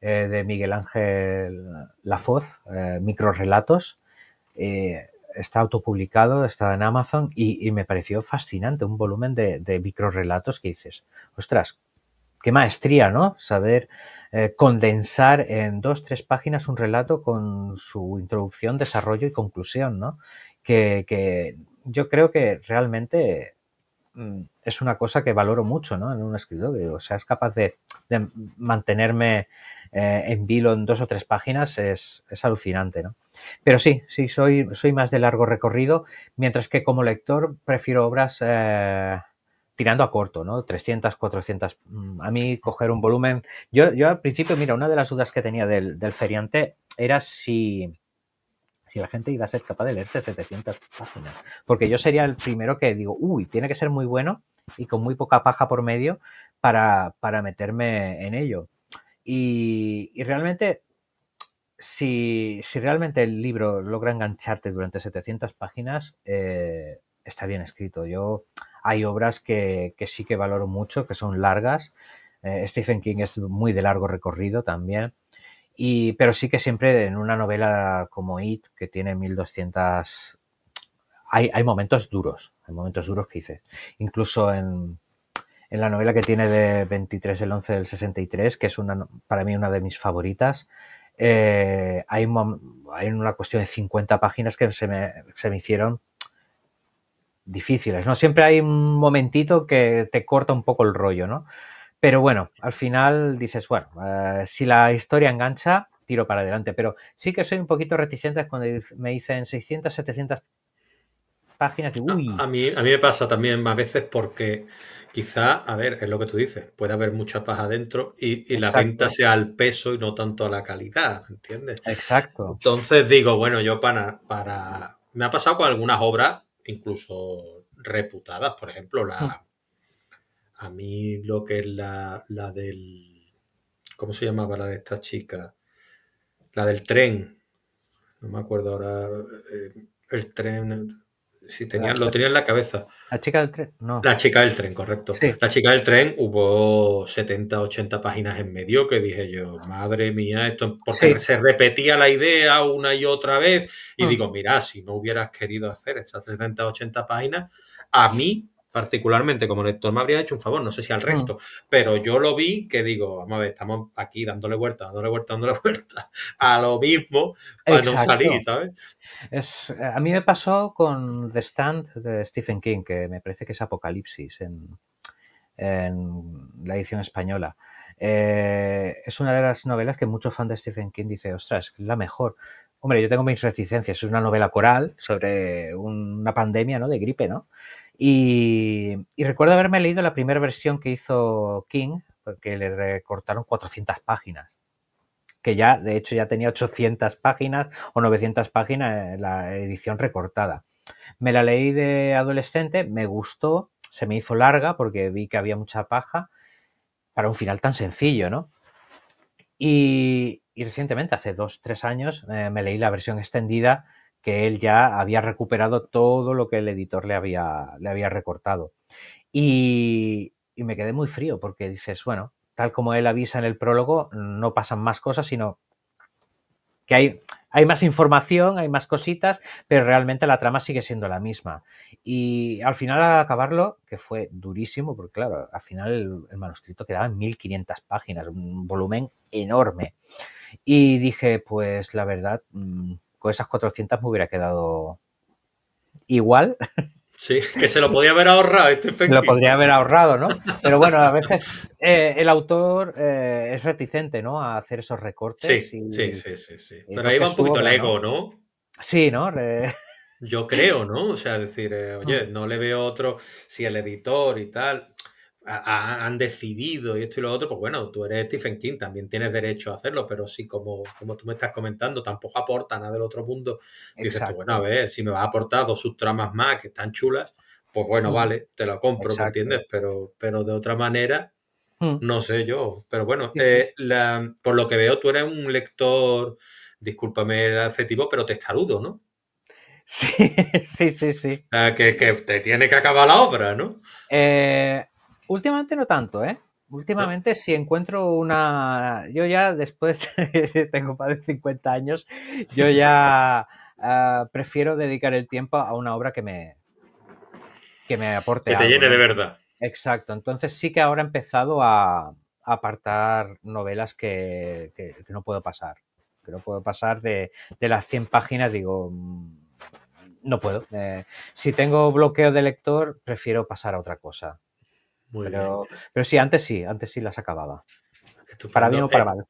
de Miguel Ángel Lafoz, Microrrelatos, está autopublicado, está en Amazon y me pareció fascinante, un volumen de microrrelatos que dices, ostras, qué maestría, ¿no? Saber condensar en 2, 3 páginas un relato con su introducción, desarrollo y conclusión, ¿no? Que yo creo que realmente es una cosa que valoro mucho, ¿no? En un escritor, que, o sea, es capaz de mantenerme en vilo en 2 o 3 páginas, es alucinante, ¿no? Pero sí, sí, soy más de largo recorrido, mientras que como lector prefiero obras tirando a corto, ¿no? 300, 400. A mí coger un volumen... Yo al principio, mira, una de las dudas que tenía del feriante era si la gente iba a ser capaz de leerse 700 páginas. Porque yo sería el primero que digo, uy, tiene que ser muy bueno y con muy poca paja por medio para meterme en ello. Y realmente, si realmente el libro logra engancharte durante 700 páginas, está bien escrito. Hay obras que sí que valoro mucho, que son largas. Stephen King es muy de largo recorrido también. Pero sí que siempre en una novela como It, que tiene 1200, hay momentos duros que hice. Incluso en la novela que tiene de 23 del 11 del 63, que es para mí una de mis favoritas, hay una cuestión de 50 páginas que se me hicieron difíciles, ¿no? Siempre hay un momentito que te corta un poco el rollo, ¿no? Pero bueno, al final dices, bueno, si la historia engancha, tiro para adelante. Pero sí que soy un poquito reticente cuando me dicen 600, 700 páginas y A uy. mí me pasa también más veces porque quizá, a ver, es lo que tú dices, puede haber mucha paja dentro y la venta Exacto, sea al peso y no tanto a la calidad, ¿me entiendes? exacto. Entonces digo, bueno, yo Me ha pasado con algunas obras, incluso reputadas, por ejemplo, Mm. a mí lo que es la del... ¿Cómo se llamaba la de esta chica? La del tren, no me acuerdo ahora, el tren, si La, lo la- tenía en la cabeza. la chica del tren, no. La chica del tren, correcto. Sí. La chica del tren hubo 70, 80 páginas en medio que dije yo, madre mía, esto porque Sí. se repetía la idea una y otra vez y Mm, digo, mira, si no hubieras querido hacer estas 70, 80 páginas, a mí particularmente como lector me habría hecho un favor, no sé si al mm. resto, pero yo lo vi que digo, vamos a ver, estamos aquí dándole vuelta, dándole vuelta, dándole vuelta a lo mismo para no salir, Exacto. ¿sabes? A mí me pasó con The Stand de Stephen King, que me parece que es Apocalipsis en la edición española. Es una de las novelas que muchos fans de Stephen King dice, ostras, es la mejor. Hombre, yo tengo mis reticencias. Es una novela coral sobre una pandemia, ¿no? De gripe, ¿no? Y recuerdo haberme leído la primera versión que hizo King, porque le recortaron 400 páginas, que ya, de hecho, ya tenía 800 páginas o 900 páginas en la edición recortada. Me la leí de adolescente, me gustó, se me hizo larga porque vi que había mucha paja para un final tan sencillo, ¿no? Y recientemente, hace 2, 3 años, me leí la versión extendida que él ya había recuperado todo lo que el editor le había recortado. Y me quedé muy frío porque dices, bueno, tal como él avisa en el prólogo, no pasan más cosas, sino que hay más información, hay más cositas, pero realmente la trama sigue siendo la misma. Y al final, al acabarlo, que fue durísimo, porque claro, al final el manuscrito quedaba en 1500 páginas, un volumen enorme. Y dije, pues la verdad, con esas 400 me hubiera quedado igual, Sí, que se lo podía haber ahorrado me Stephen lo King. podría haber ahorrado, ¿no? Pero bueno, a veces el autor es reticente, ¿no? A hacer esos recortes Sí, sí, y sí, sí, sí. Pero ahí va entonces un su poquito el obra, ¿no? ego, ¿no? Sí, ¿no? Yo creo, ¿no? O sea, decir, oye, no le veo otro, si el editor y tal han decidido y esto y lo otro, pues bueno, tú eres Stephen King, también tienes derecho a hacerlo, pero si como tú me estás comentando, tampoco aporta nada del otro mundo, dices, pues bueno, a Exacto. ver, si me vas a aportar dos subtramas más que están chulas, pues bueno, Mm, vale, te lo compro, ¿me exacto. entiendes? Pero de otra manera, Mm, no sé yo. Pero bueno, sí, sí. por lo que veo, tú eres un lector, discúlpame el adjetivo, pero testarudo, ¿no? Sí, sí, sí, sí. Que te tiene que acabar la obra, ¿no? Eh, últimamente no tanto, ¿eh? Ah, Últimamente si encuentro una... Yo ya después, tengo más de 50 años, yo ya prefiero dedicar el tiempo a una obra que me aporte que te algo, llene ¿no? de verdad. Exacto. Entonces sí que ahora he empezado a apartar novelas que no puedo pasar. Que no puedo pasar de las 100 páginas, digo, no puedo. Si tengo bloqueo de lector, prefiero pasar a otra cosa. Muy bien, Pero sí, antes sí las acababa. Para bien estupendo. o para mal.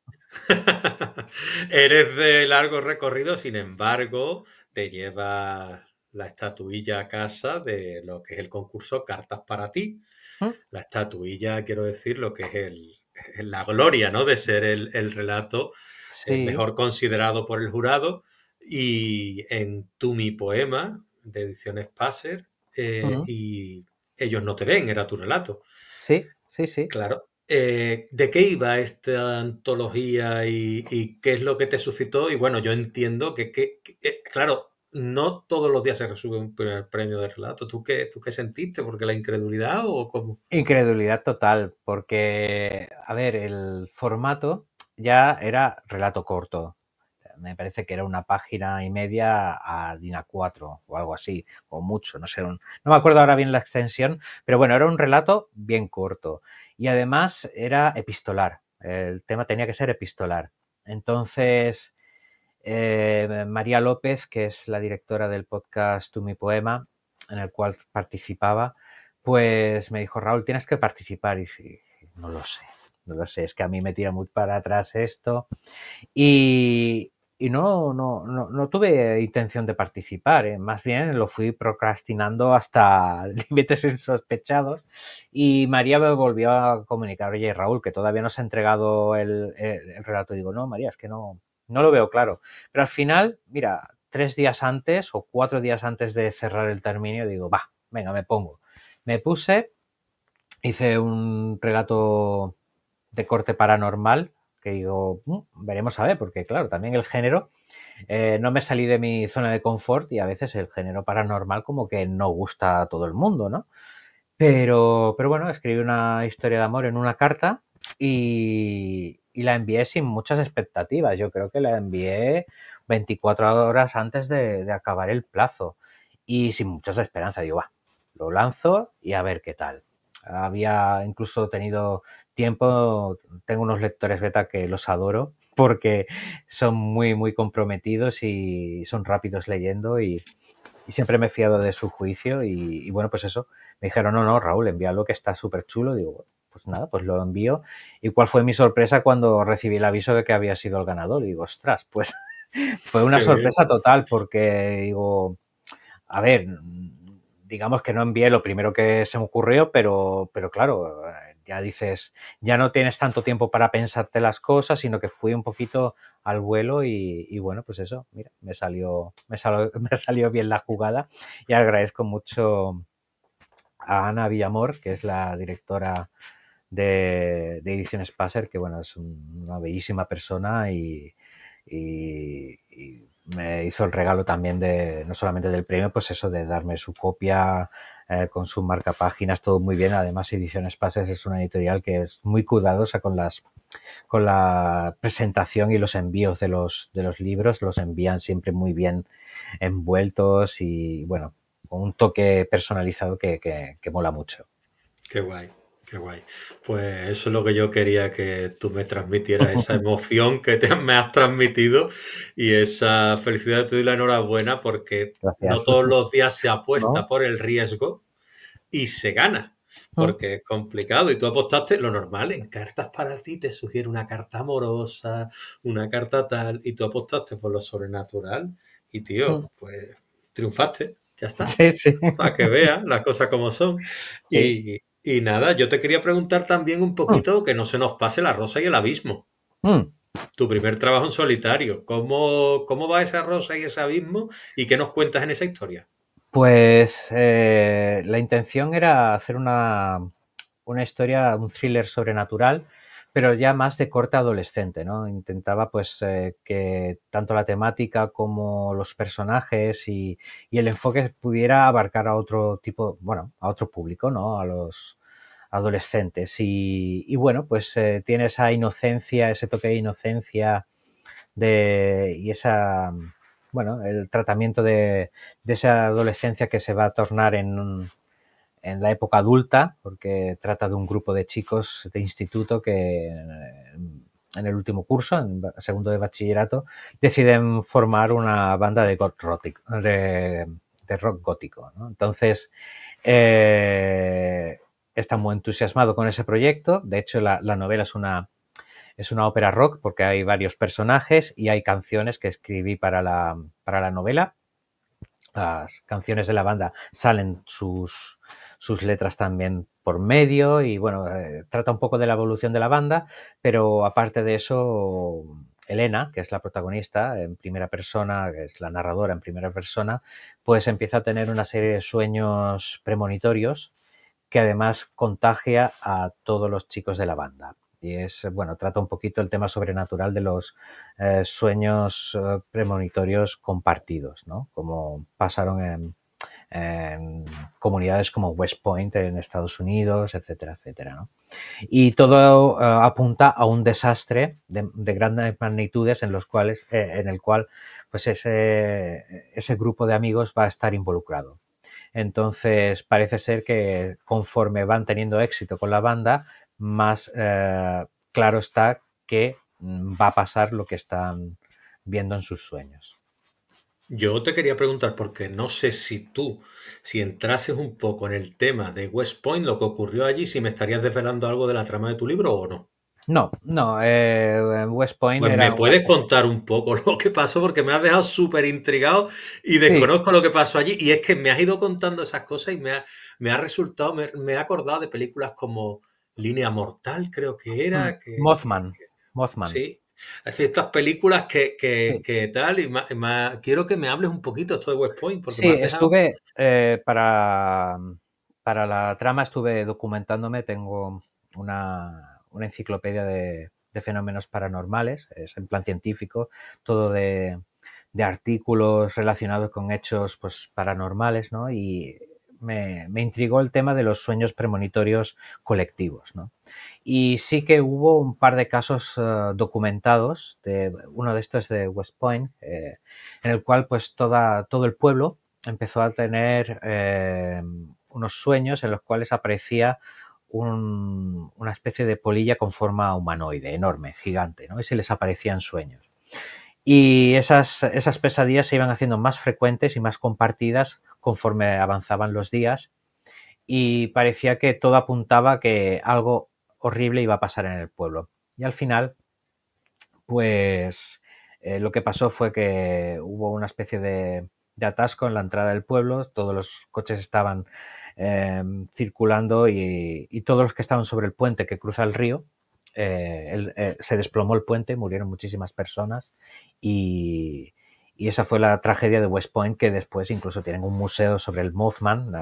Eres de largo recorrido, sin embargo, te llevas la estatuilla a casa de lo que es el concurso Cartas para ti. ¿Mm? La estatuilla, quiero decir, lo que es la gloria, ¿no? De ser el relato Sí. mejor considerado por el jurado. Y en Tu Mi Poema, de Ediciones Passer, ¿Mm? y Ellos no te ven, era tu relato. Sí, sí, sí. Claro. ¿De qué iba esta antología y qué es lo que te suscitó? Y bueno, yo entiendo claro, no todos los días se recibe un primer premio de relato. ¿Tú qué sentiste? ¿Porque la incredulidad o cómo? Incredulidad total, porque, a ver, el formato ya era relato corto. Me parece que era una página y media a DIN A4 o algo así, o mucho, no sé, no me acuerdo ahora bien la extensión, pero bueno, era un relato bien corto y además era epistolar, el tema tenía que ser epistolar. Entonces, María López, que es la directora del podcast Tú mi poema, en el cual participaba, pues me dijo, Raúl, tienes que participar. Y dije, no lo sé, no lo sé, es que a mí me tira muy para atrás esto. Y no tuve intención de participar, ¿eh? Más bien lo fui procrastinando hasta límites insospechados. Y María me volvió a comunicar, oye, Raúl, que todavía no se ha entregado el relato. Digo, no, María, es que no lo veo claro. Pero al final, mira, 3 días antes o 4 días antes de cerrar el término, digo, va, venga, me pongo. Me puse, hice un relato de corte paranormal, que digo, veremos a ver, porque claro, también el género, no me salí de mi zona de confort y a veces el género paranormal como que no gusta a todo el mundo, ¿no? Pero bueno, escribí una historia de amor en una carta y la envié sin muchas expectativas. Yo creo que la envié 24 horas antes de acabar el plazo y sin muchas esperanzas. Digo, va, lo lanzo y a ver qué tal. Había incluso tenido tiempo, tengo unos lectores beta que los adoro porque son muy, muy comprometidos y son rápidos leyendo y siempre me he fiado de su juicio y bueno, pues eso, me dijeron, no, Raúl, envíalo que está súper chulo. Digo, pues nada, pues lo envío. ¿Y cuál fue mi sorpresa cuando recibí el aviso de que había sido el ganador? Digo, ostras, pues fue una Qué bien. sorpresa total porque digo, a ver, digamos que no envié lo primero que se me ocurrió, pero claro, ya dices, ya no tienes tanto tiempo para pensarte las cosas, sino que fui un poquito al vuelo y bueno, pues eso, mira, me salió bien la jugada y agradezco mucho a Ana Villamor, que es la directora de Ediciones Passer, que bueno, es una bellísima persona y me hizo el regalo también de, no solamente del premio, pues eso de darme su copia con su marca páginas, todo muy bien. Además, Ediciones Passer es una editorial que es muy cuidadosa con la presentación y los envíos de los libros, los envían siempre muy bien envueltos y bueno, con un toque personalizado que mola mucho. Qué guay, qué guay. Pues eso es lo que yo quería que tú me transmitieras, esa emoción que me has transmitido y esa felicidad. Te doy la enhorabuena porque no Gracias. todos los días se apuesta ¿No? por el riesgo y se gana, porque es complicado. Y tú apostaste lo normal, en cartas para ti te sugiere una carta amorosa, una carta tal, y tú apostaste por lo sobrenatural y tío, pues triunfaste, ya está. Sí, sí. Para que veas las cosas como son. Sí. Y nada, yo te quería preguntar también un poquito que no se nos pase la rosa y el abismo. Tu primer trabajo en solitario. ¿Cómo va esa rosa y ese abismo? ¿Y qué nos cuentas en esa historia? Pues la intención era hacer una historia, un thriller sobrenatural, pero ya más de corte adolescente, ¿no? Intentaba pues que tanto la temática como los personajes y el enfoque pudiera abarcar a otro tipo, bueno, a otro público, ¿no? A los adolescentes. Y bueno, pues tiene esa inocencia, ese toque de inocencia y esa, bueno, el tratamiento de esa adolescencia que se va a tornar en la época adulta, porque trata de un grupo de chicos de instituto que en el último curso, en segundo de bachillerato, deciden formar una banda de rock gótico, ¿no? Entonces, está muy entusiasmado con ese proyecto. De hecho, la novela es una ópera rock porque hay varios personajes y hay canciones que escribí para la novela. Las canciones de la banda salen sus letras también por medio y bueno, trata un poco de la evolución de la banda, pero aparte de eso, Elena, que es la protagonista en primera persona, que es la narradora en primera persona, pues empieza a tener una serie de sueños premonitorios que además contagia a todos los chicos de la banda. Y es, bueno, trata un poquito el tema sobrenatural de los sueños premonitorios compartidos, ¿no? Como pasaron en comunidades como West Point en Estados Unidos, etcétera, etcétera, ¿no? Y todo apunta a un desastre de grandes magnitudes en en el cual pues ese grupo de amigos va a estar involucrado. Entonces parece ser que conforme van teniendo éxito con la banda, más claro está que va a pasar lo que están viendo en sus sueños. Yo te quería preguntar, porque no sé si entrases un poco en el tema de West Point, lo que ocurrió allí, si me estarías desvelando algo de la trama de tu libro o no. No, no, West Point Pues me era una puedes especie... contar un poco lo que pasó, porque me has dejado súper intrigado y Sí, desconozco lo que pasó allí. Y es que me has ido contando esas cosas y me ha resultado, me he acordado de películas como Línea Mortal, creo que era, Mothman, Mothman. sí. Es decir, estas películas Sí. que tal, y quiero que me hables un poquito esto de West Point, porque me Sí, has dejado. estuve para la trama estuve documentándome, tengo una enciclopedia de fenómenos paranormales, es en plan científico, todo de artículos relacionados con hechos pues, paranormales, ¿no? Y me intrigó el tema de los sueños premonitorios colectivos, ¿no? Y sí que hubo un par de casos documentados, uno de estos es de West Point, en el cual pues todo el pueblo empezó a tener unos sueños en los cuales aparecía una especie de polilla con forma humanoide, enorme, gigante, ¿no? Y se les aparecían sueños. Y esas pesadillas se iban haciendo más frecuentes y más compartidas conforme avanzaban los días y parecía que todo apuntaba a que algo horrible iba a pasar en el pueblo. Y al final, pues lo que pasó fue que hubo una especie de atasco en la entrada del pueblo, todos los coches estaban circulando y todos los que estaban sobre el puente que cruza el río, se desplomó el puente, murieron muchísimas personas y, y esa fue la tragedia de West Point, que después incluso tienen un museo sobre el Mothman,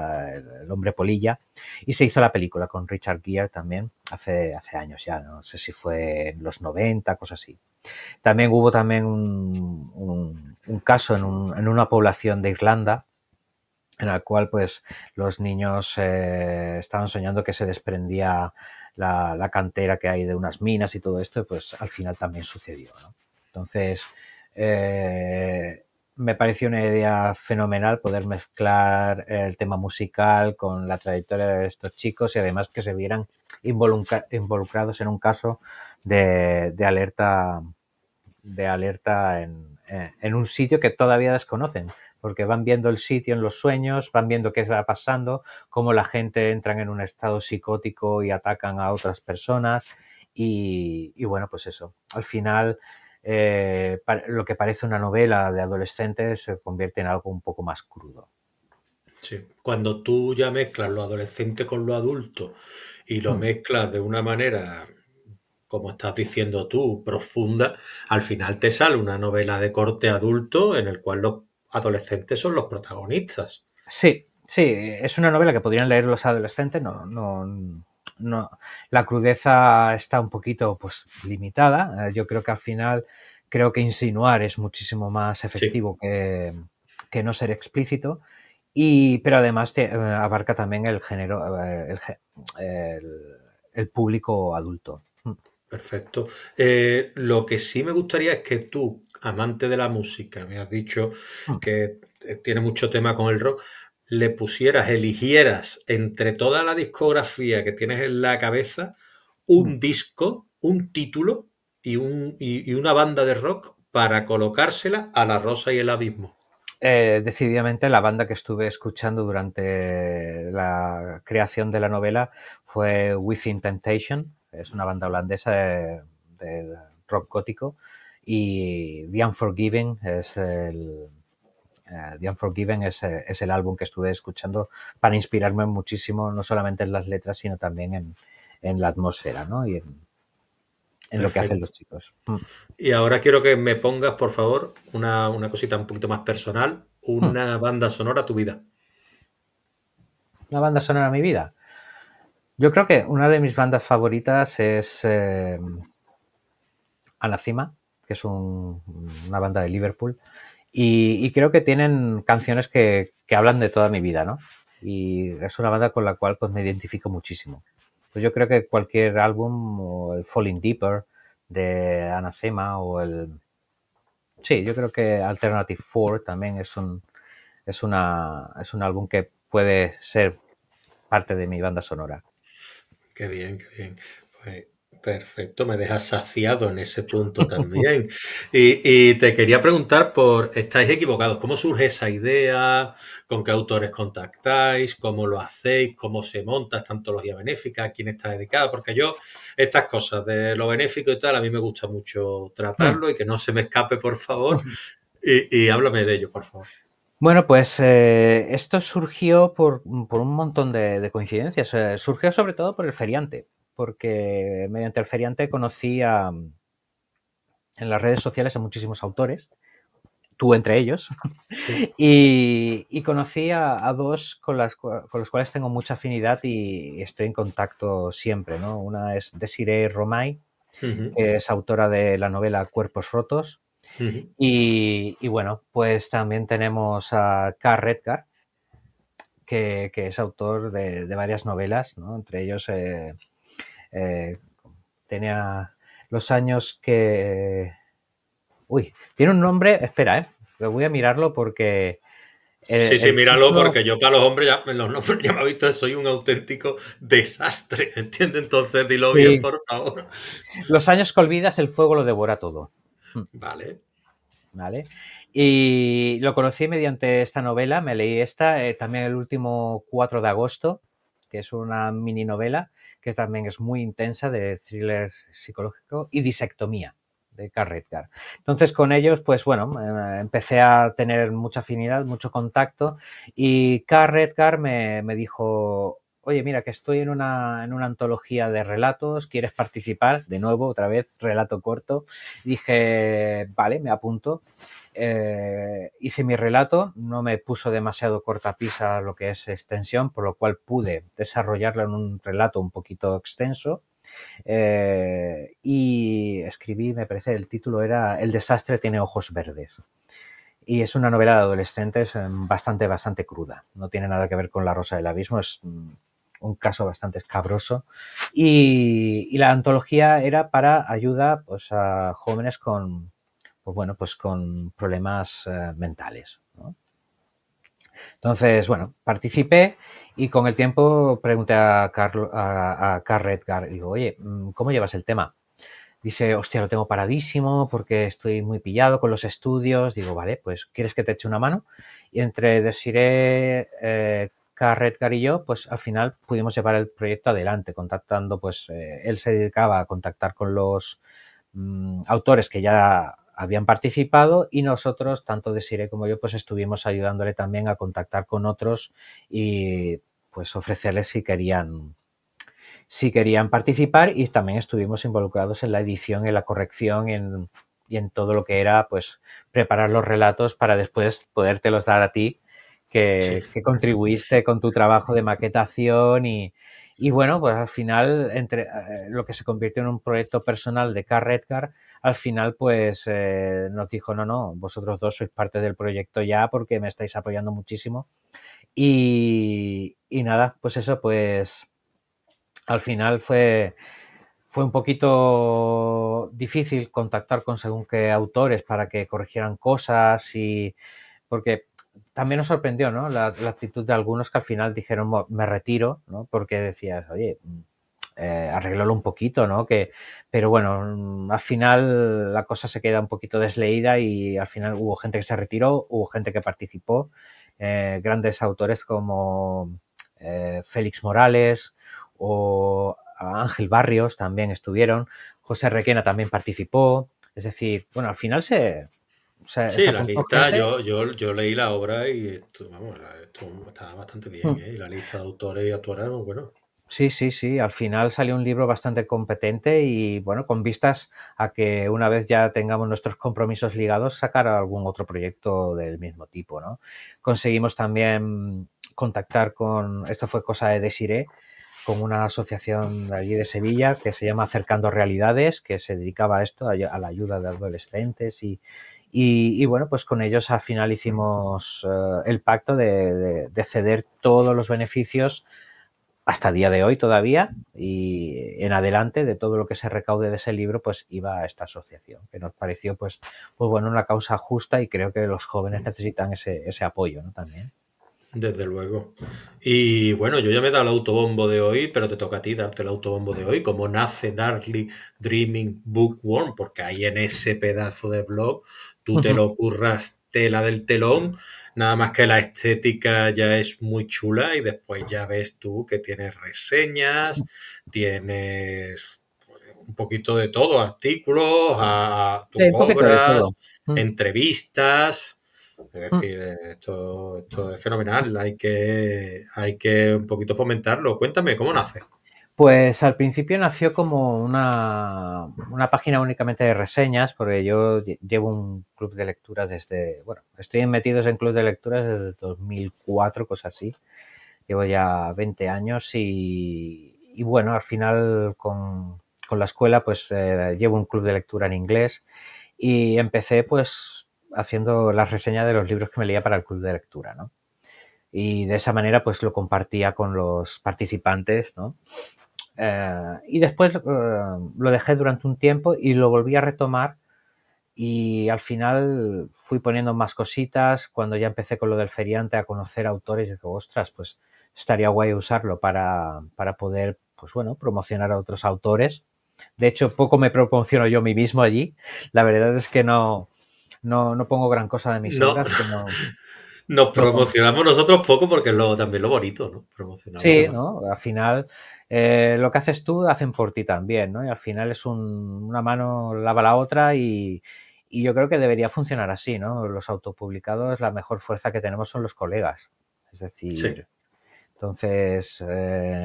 el hombre polilla, y se hizo la película con Richard Gere también hace años ya, no sé si fue en los 90, cosas así. También hubo también un caso en una población de Irlanda en la cual pues los niños estaban soñando que se desprendía la cantera que hay de unas minas y todo esto, pues al final también sucedió, ¿no? Entonces, eh, me pareció una idea fenomenal poder mezclar el tema musical con la trayectoria de estos chicos y además que se vieran involucrados en un caso de alerta en un sitio que todavía desconocen, porque van viendo el sitio en los sueños, van viendo qué está pasando, cómo la gente entra en un estado psicótico y atacan a otras personas y bueno, pues eso, al final lo que parece una novela de adolescentes se convierte en algo un poco más crudo. Sí. Cuando tú ya mezclas lo adolescente con lo adulto y lo Hmm. mezclas de una manera, como estás diciendo tú, profunda, al final te sale una novela de corte adulto en el cual los adolescentes son los protagonistas. Sí, sí, es una novela que podrían leer los adolescentes, no, la crudeza está un poquito pues limitada. Yo creo que al final creo que insinuar es muchísimo más Sí, efectivo que no ser explícito y pero además abarca también el género el público adulto. perfecto. Lo que sí me gustaría es que tú, amante de la música, me has dicho que tiene mucho tema con el rock, le pusieras, eligieras entre toda la discografía que tienes en la cabeza un disco, un título y una banda de rock para colocársela a La Rosa y el Abismo. Decididamente la banda que estuve escuchando durante la creación de la novela fue Within Temptation, es una banda holandesa de rock gótico y The Unforgiven es el álbum que estuve escuchando para inspirarme muchísimo, no solamente en las letras, sino también en la atmósfera, ¿no? Y en lo que hacen Perfecto. los chicos. Y ahora quiero que me pongas, por favor, una cosita un poquito más personal, una banda sonora a tu vida. Una banda sonora de mi vida. Yo creo que una de mis bandas favoritas es Anathema, que es una banda de Liverpool, y creo que tienen canciones que hablan de toda mi vida, ¿no? Y es una banda con la cual pues me identifico muchísimo. Pues yo creo que cualquier álbum, o el Falling Deeper de Anathema, Sí, yo creo que Alternative 4 también es un álbum que puede ser parte de mi banda sonora. Qué bien, qué bien. Pues Perfecto, me dejas saciado en ese punto también. Y te quería preguntar estáis equivocados, ¿cómo surge esa idea? ¿Con qué autores contactáis? ¿Cómo lo hacéis? ¿Cómo se monta esta antología benéfica? ¿A quién está dedicada? Porque estas cosas de lo benéfico y tal, a mí me gusta mucho tratarlo y que no se me escape, por favor. Y háblame de ello, por favor. Bueno, pues esto surgió por un montón de coincidencias. Surgió sobre todo por el feriante, porque mediante el feriante conocí en las redes sociales a muchísimos autores, tú entre ellos, Sí. y conocí a dos con los cuales tengo mucha afinidad y estoy en contacto siempre, ¿no? Una es Desiree Romay, Ujú, que es autora de la novela Cuerpos Rotos, ujú. y bueno, pues también tenemos a Carl Redgar, que es autor de varias novelas, ¿no? Entre ellos eh, tenía los años que... Uy, tiene un nombre, espera, voy a mirarlo porque Sí, sí, el míralo, título... porque yo para los hombres, en los nombres ya me ha visto, soy un auténtico desastre, ¿entiendes? Entonces dilo bien, Sí, por favor. los años que olvidas, el fuego lo devora todo. Vale. ¿Vale? Y lo conocí mediante esta novela, me leí esta, también el último 4 de agosto, que es una mini novela que también es muy intensa de thriller psicológico, y Disectomía, de Carl Redgar. Entonces con ellos, pues bueno, empecé a tener mucha afinidad, mucho contacto, y Carl Redgar me dijo, oye, mira, que estoy en una antología de relatos, ¿quieres participar? De nuevo, otra vez, relato corto. Dije, vale, me apunto. Hice mi relato, no me puso demasiado cortapisa lo que es extensión, por lo cual pude desarrollarlo en un relato un poquito extenso. Y escribí, me parece, el título era El desastre tiene ojos verdes. Y es una novela de adolescentes bastante cruda. No tiene nada que ver con La Rosa del Abismo, es un caso bastante escabroso. Y la antología era para ayuda, pues, a jóvenes con, pues bueno, pues con problemas mentales, ¿no? Entonces, bueno, participé y con el tiempo pregunté a Carl Redgar, digo, oye, ¿cómo llevas el tema? Dice, hostia, lo tengo paradísimo porque estoy muy pillado con los estudios. Digo, vale, pues ¿quieres que te eche una mano? Y entre Desiree, Carl Redgar y yo, pues al final pudimos llevar el proyecto adelante, contactando, pues él se dedicaba a contactar con los autores que ya habían participado y nosotros, tanto Desiree como yo, pues estuvimos ayudándole también a contactar con otros y pues ofrecerles si querían participar, y también estuvimos involucrados en la edición, en la corrección y en todo lo que era pues preparar los relatos para después podértelos dar a ti Sí. que contribuiste con tu trabajo de maquetación y bueno, pues al final entre lo que se convirtió en un proyecto personal de Carl Redgar, al final pues nos dijo, no, vosotros dos sois parte del proyecto ya porque me estáis apoyando muchísimo y nada, pues eso, pues al final fue un poquito difícil contactar con según qué autores para que corrigieran cosas y porque también nos sorprendió, ¿no? La actitud de algunos que al final dijeron me retiro, ¿no? Porque decías, oye, arréglalo un poquito, ¿no? Pero bueno, al final la cosa se queda un poquito desleída y al final hubo gente que se retiró, hubo gente que participó, grandes autores como Félix Morales o Ángel Barrios también estuvieron, José Requena también participó, es decir, bueno, al final se Sí, la apuntó lista, gente. yo leí la obra y esto, vamos, esto estaba bastante bien, ¿eh? Y la lista de autores y autoras, bueno. Sí. Al final salió un libro bastante competente y, bueno, con vistas a que una vez ya tengamos nuestros compromisos ligados, sacar algún otro proyecto del mismo tipo, ¿no? Conseguimos también contactar esto fue cosa de Desiree, con una asociación de allí de Sevilla que se llama Acercando Realidades, que se dedicaba a esto, a la ayuda de adolescentes y bueno, pues con ellos al final hicimos el pacto de ceder todos los beneficios hasta el día de hoy todavía y en adelante de todo lo que se recaude de ese libro pues iba a esta asociación que nos pareció pues bueno, una causa justa y creo que los jóvenes necesitan ese apoyo, ¿no? También. Desde luego. Y bueno, yo ya me he dado el autobombo de hoy, pero te toca a ti darte el autobombo de hoy. ¿Cómo nace Darkly Dreaming Bookworm? Porque ahí en ese pedazo de blog tú te lo curras tela del telón, nada más que la estética ya es muy chula y después ya ves tú que tienes reseñas, tienes pues, un poquito de todo, artículos, a tus Un poquito de obras, todo. Mm, entrevistas. Es mm. decir, esto es fenomenal, hay que un poquito fomentarlo. Cuéntame, ¿cómo nace? Pues al principio nació como una página únicamente de reseñas, porque yo llevo un club de lectura desde, bueno, estoy metido en club de lectura desde 2004, cosas así. Llevo ya 20 años y bueno, al final con la escuela pues llevo un club de lectura en inglés y empecé pues haciendo las reseñas de los libros que me leía para el club de lectura, ¿no? Y de esa manera pues lo compartía con los participantes, ¿no? Y después lo dejé durante un tiempo y lo volví a retomar y al final fui poniendo más cositas. Cuando ya empecé con lo del feriante a conocer autores, y digo, ostras, pues estaría guay usarlo para poder, pues bueno, promocionar a otros autores. De hecho, poco me promociono yo mí mismo allí. La verdad es que no pongo gran cosa de mis No, obras, sino nos lo, promocionamos nosotros poco porque es también lo bonito, ¿no? Promocionar los sí, demás. ¿no? Al final, lo que haces tú hacen por ti también, ¿no? Y al final es una mano lava la otra y yo creo que debería funcionar así, ¿no? Los autopublicados, la mejor fuerza que tenemos son los colegas. Es Sí, decir, entonces,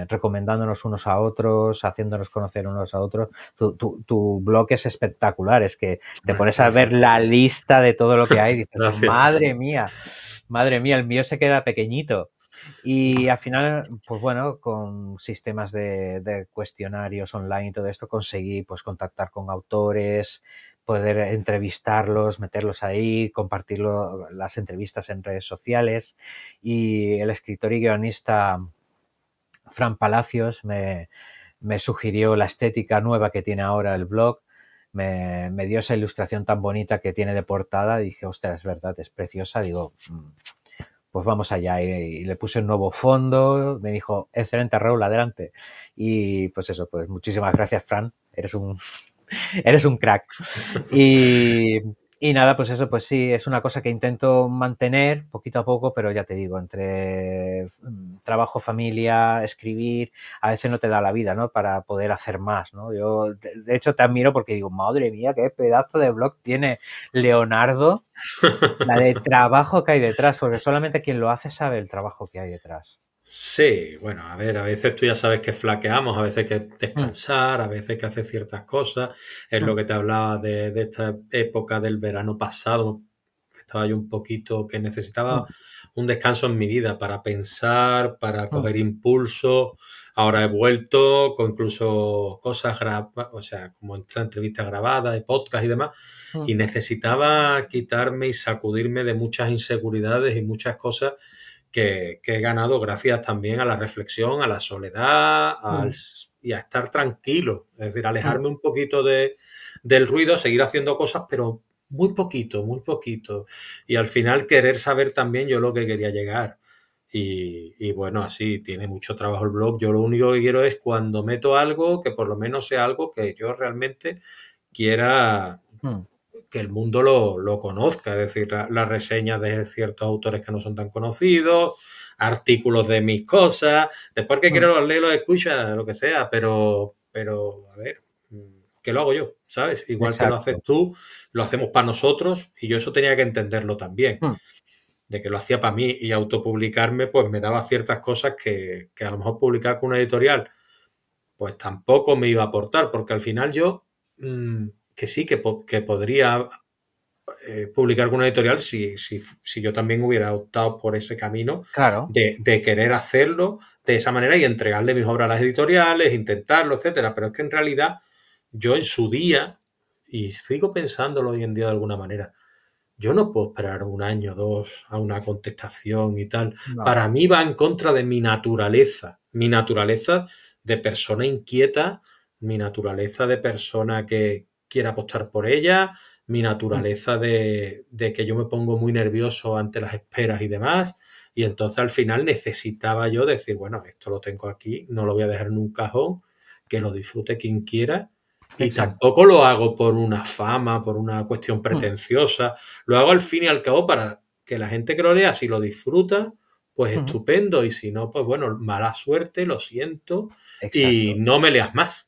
recomendándonos unos a otros, haciéndonos conocer unos a otros. Tu blog es espectacular, es que te bueno, pones a ver gracias, la lista de todo lo que hay y dices, gracias. madre mía, el mío se queda pequeñito. Y al final, pues bueno, con sistemas de cuestionarios online y todo esto, conseguí pues contactar con autores, poder entrevistarlos, meterlos ahí, compartirlo, las entrevistas en redes sociales. Y el escritor y guionista Fran Palacios me sugirió la estética nueva que tiene ahora el blog. Me dio esa ilustración tan bonita que tiene de portada y dije, ostras, es verdad, es preciosa. Digo, pues vamos allá. Y le puse un nuevo fondo. Me dijo, excelente, Raúl, adelante. Y pues eso, pues muchísimas gracias, Fran. Eres un crack. Y, y nada, pues eso, pues sí, es una cosa que intento mantener poquito a poco, pero ya te digo, entre trabajo, familia, escribir, a veces no te da la vida, ¿no? Para poder hacer más, ¿no? Yo, de hecho, te admiro porque digo, madre mía, qué pedazo de blog tiene Leonardo, la de trabajo que hay detrás, porque solamente quien lo hace sabe el trabajo que hay detrás. Sí, bueno, a ver, a veces tú ya sabes que flaqueamos, a veces hay que Mm, descansar, a veces hay que hacer ciertas cosas. Es lo mm, que te hablaba de esta época del verano pasado, que estaba yo un poquito, que necesitaba mm, un descanso en mi vida para pensar, para mm, coger impulso. Ahora he vuelto con incluso cosas grabadas, o sea, como entrevistas grabadas, podcast y demás, mm, y necesitaba quitarme y sacudirme de muchas inseguridades y muchas cosas que he ganado gracias también a la reflexión, a la soledad mm, y a estar tranquilo. Es decir, mm, alejarme un poquito del ruido, seguir haciendo cosas, pero muy poquito, muy poquito. Y al final querer saber también yo lo que quería llegar. Y bueno, así tiene mucho trabajo el blog. Yo lo único que quiero es cuando meto algo, que por lo menos sea algo que yo realmente quiera mm, que el mundo lo conozca, es decir, las reseñas de ciertos autores que no son tan conocidos, artículos de mis cosas, después que quiero mm. los leo, los escucha, lo que sea, pero a ver, que lo hago yo, ¿sabes? Igual que lo haces Exacto. tú, lo hacemos para nosotros y yo eso tenía que entenderlo también, Mm, de que lo hacía para mí y autopublicarme pues me daba ciertas cosas que a lo mejor publicar con una editorial pues tampoco me iba a aportar, porque al final yo que sí, que podría publicar con una editorial si yo también hubiera optado por ese camino claro. de querer hacerlo de esa manera y entregarle mis obras a las editoriales, intentarlo, etcétera. Pero es que en realidad yo en su día, y sigo pensándolo hoy en día de alguna manera, yo no puedo esperar un año o dos a una contestación y tal. No. Para mí va en contra de mi naturaleza de persona inquieta, mi naturaleza de persona que quiere apostar por ella, mi Mm, naturaleza de que yo me pongo muy nervioso ante las esperas y demás. y entonces al final necesitaba yo decir, bueno, esto lo tengo aquí, no lo voy a dejar en un cajón, que lo disfrute quien quiera. Y Exacto. tampoco lo hago por una fama, por una cuestión Mm, pretenciosa. Lo hago al fin y al cabo para que la gente que lo lea, si lo disfruta, pues ujú. estupendo. Y si no, pues bueno, mala suerte, lo siento. Y Exacto. no me leas más.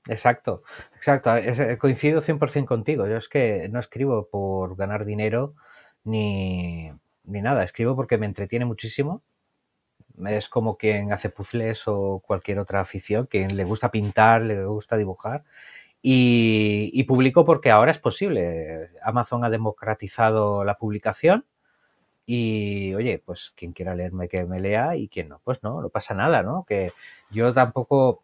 Exacto, exacto. Coincido 100% contigo. Yo es que no escribo por ganar dinero ni, ni nada. Escribo porque me entretiene muchísimo. Es como quien hace puzzles o cualquier otra afición, quien le gusta pintar, le gusta dibujar. Y publico porque ahora es posible. Amazon ha democratizado la publicación y, oye, pues quien quiera leerme que me lea y quien no, pues no pasa nada, ¿no? Que yo tampoco...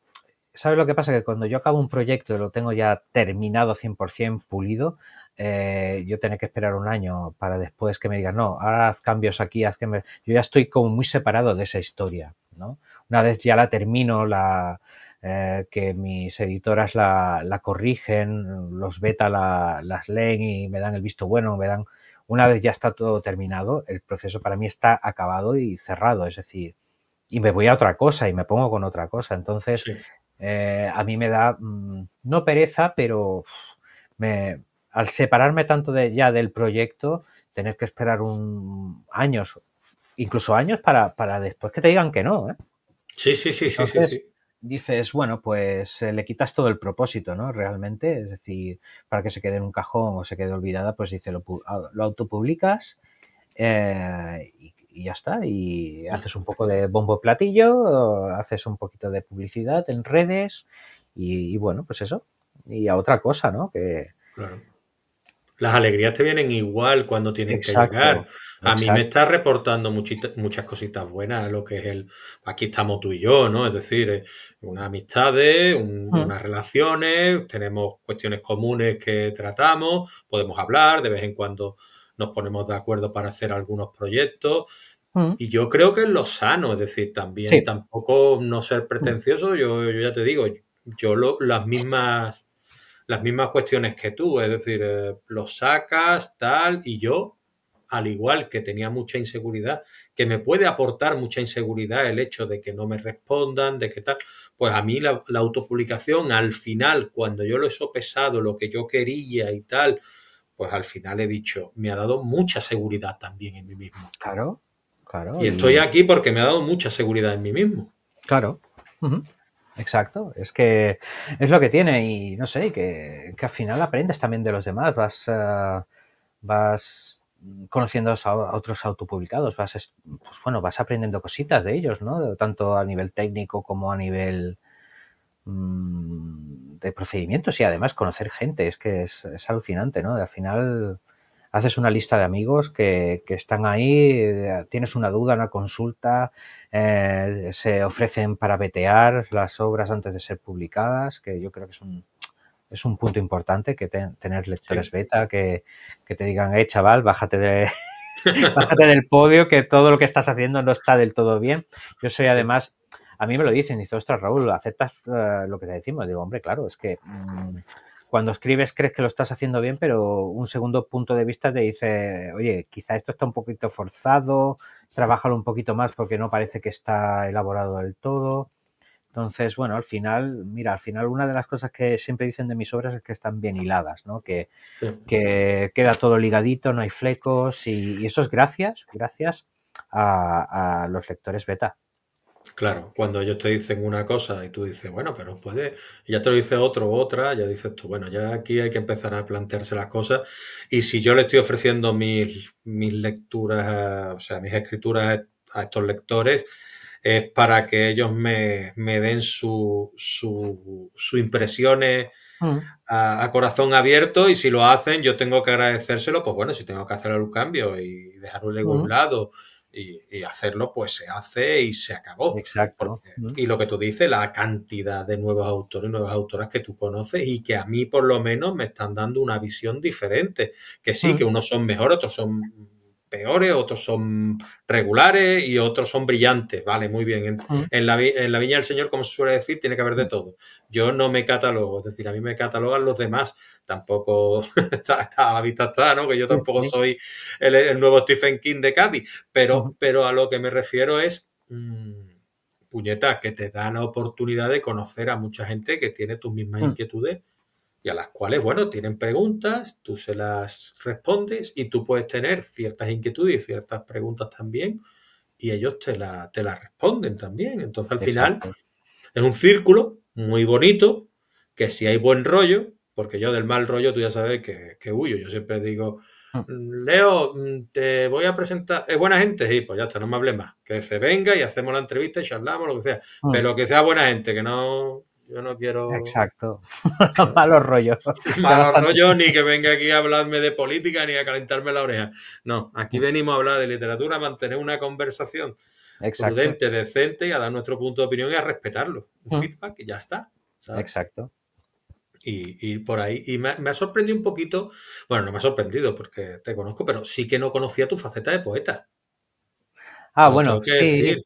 ¿Sabes lo que pasa? Que cuando yo acabo un proyecto y lo tengo ya terminado 100% pulido, yo tengo que esperar un año para después que me digan, no, ahora haz cambios aquí, haz que me... Yo ya estoy como muy separado de esa historia, ¿no? Una vez ya la termino, que mis editoras la corrigen, los beta las leen y me dan el visto bueno, me dan... Una vez ya está todo terminado, el proceso para mí está acabado y cerrado, es decir, y me voy a otra cosa y me pongo con otra cosa. Entonces, Sí. a mí me da, no pereza, pero me, al separarme tanto ya del proyecto, tener que esperar años, incluso años para después que te digan que no, ¿eh? Sí, sí, sí, sí, sí, Entonces sí. dices, bueno, pues le quitas todo el propósito, ¿no? Realmente, es decir, para que se quede en un cajón o se quede olvidada, pues dice, lo autopublicas y ya está. Y haces un poco de bombo platillo, haces un poquito de publicidad en redes y bueno, pues eso. Y a otra cosa, ¿no? Que Claro. Las alegrías te vienen igual cuando tienen que llegar. exacto, A mí me exacto. está reportando muchas cositas buenas lo que es aquí estamos tú y yo, ¿no? Es decir, unas amistades, Mm, unas relaciones, tenemos cuestiones comunes que tratamos, podemos hablar, de vez en cuando nos ponemos de acuerdo para hacer algunos proyectos. mm, Y yo creo que es lo sano, es decir, también sí. tampoco no ser Mm, pretencioso, yo ya te digo, las mismas cuestiones que tú, es decir, lo sacas, tal, y yo, al igual que tenía mucha inseguridad, que me puede aportar mucha inseguridad el hecho de que no me respondan, de que tal, pues a mí la autopublicación, al final, cuando yo lo he sopesado, lo que yo quería y tal, pues al final he dicho, me ha dado mucha seguridad también en mí mismo. claro, claro. Y estoy aquí porque me ha dado mucha seguridad en mí mismo. Claro. Ujú. Exacto, es que es lo que tiene y no sé, que al final aprendes también de los demás, vas conociendo a otros autopublicados, pues bueno, vas aprendiendo cositas de ellos, ¿no? Tanto a nivel técnico como a nivel de procedimientos y además conocer gente, es que es alucinante, ¿no? Al final haces una lista de amigos que están ahí, tienes una duda, una consulta, se ofrecen para vetear las obras antes de ser publicadas, que yo creo que es un punto importante, que tener lectores Sí. beta, que te digan, chaval, bájate del podio, que todo lo que estás haciendo no está del todo bien. Yo soy Sí. además, a mí me lo dicen, dice, ostras, Raúl, ¿aceptas lo que te decimos? Digo, hombre, claro, es que cuando escribes crees que lo estás haciendo bien, pero un segundo punto de vista te dice, oye, quizá esto está un poquito forzado, trabájalo un poquito más porque no parece que está elaborado del todo. Entonces, bueno, al final, mira, al final una de las cosas que siempre dicen de mis obras es que están bien hiladas, ¿no? Sí. Que queda todo ligadito, no hay flecos y eso es gracias a los lectores beta. Claro, cuando ellos te dicen una cosa y tú dices, bueno, pero puede, y ya te lo dice otro u otra, ya dices tú, bueno, ya aquí hay que empezar a plantearse las cosas. Y si yo le estoy ofreciendo mis lecturas, o sea, mis escrituras a estos lectores, es para que ellos me den sus impresiones Mm, a corazón abierto y si lo hacen, yo tengo que agradecérselo, pues bueno, si tengo que hacer algún cambio y dejar un ego a un mm, lado y hacerlo, pues se hace y se acabó. exacto. Porque, y lo que tú dices, la cantidad de nuevos autores y nuevas autoras que tú conoces y que a mí por lo menos me están dando una visión diferente. Que sí, que Mm, unos son mejores, otros son peores, otros son regulares y otros son brillantes. Vale, muy bien. En la Viña del Señor, como se suele decir, tiene que haber de todo. Yo no me catalogo, es decir, a mí me catalogan los demás. Tampoco está a la vista está, ¿no? Que yo tampoco soy el nuevo Stephen King de Cádiz, pero a lo que me refiero es... puñeta, que te da la oportunidad de conocer a mucha gente que tiene tus mismas inquietudes y a las cuales, bueno, tienen preguntas, tú se las respondes y tú puedes tener ciertas inquietudes y ciertas preguntas también y ellos te las responden también. Entonces, al final, es un círculo muy bonito que si hay buen rollo, porque yo del mal rollo tú ya sabes que huyo. Yo siempre digo, Leo, te voy a presentar. ¿Es buena gente? Sí, pues ya está, no me hables más. Que se venga y hacemos la entrevista y charlamos, lo que sea. Pero que sea buena gente, que no... Yo no quiero... Exacto. Malos rollos. Malos rollos, ni que venga aquí a hablarme de política, ni a calentarme la oreja. No, aquí venimos a hablar de literatura, a mantener una conversación prudente, decente y a dar nuestro punto de opinión y a respetarlo. Un feedback y ya está, ¿sabes? Exacto. Y por ahí, y me ha sorprendido un poquito, bueno, no me ha sorprendido porque te conozco, pero sí que no conocía tu faceta de poeta. Lo bueno, sí. Decir.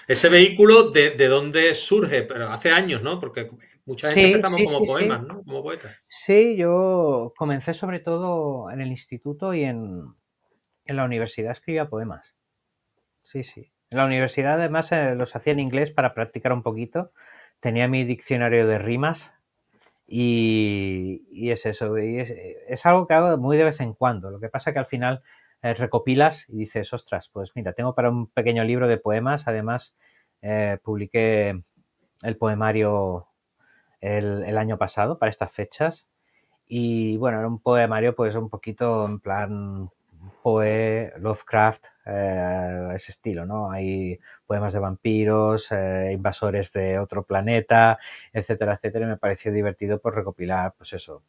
Ese vehículo, ¿de dónde surge? Pero hace años, ¿no? Porque mucha gente empezamos como poemas, ¿no? Como poetas. Sí, yo comencé sobre todo en el instituto y en la universidad escribía poemas. Sí. En la universidad además los hacía en inglés para practicar un poquito. Tenía mi diccionario de rimas y es eso. Y es algo que hago muy de vez en cuando. Lo que pasa que al final recopilas y dices, ostras, pues mira, tengo para un pequeño libro de poemas. Además, publiqué el poemario el año pasado para estas fechas. Y bueno, era un poemario pues un poquito en plan Poe, Lovecraft, ese estilo, ¿no? Hay poemas de vampiros, invasores de otro planeta, etcétera, etcétera. Y me pareció divertido pues recopilar, pues eso,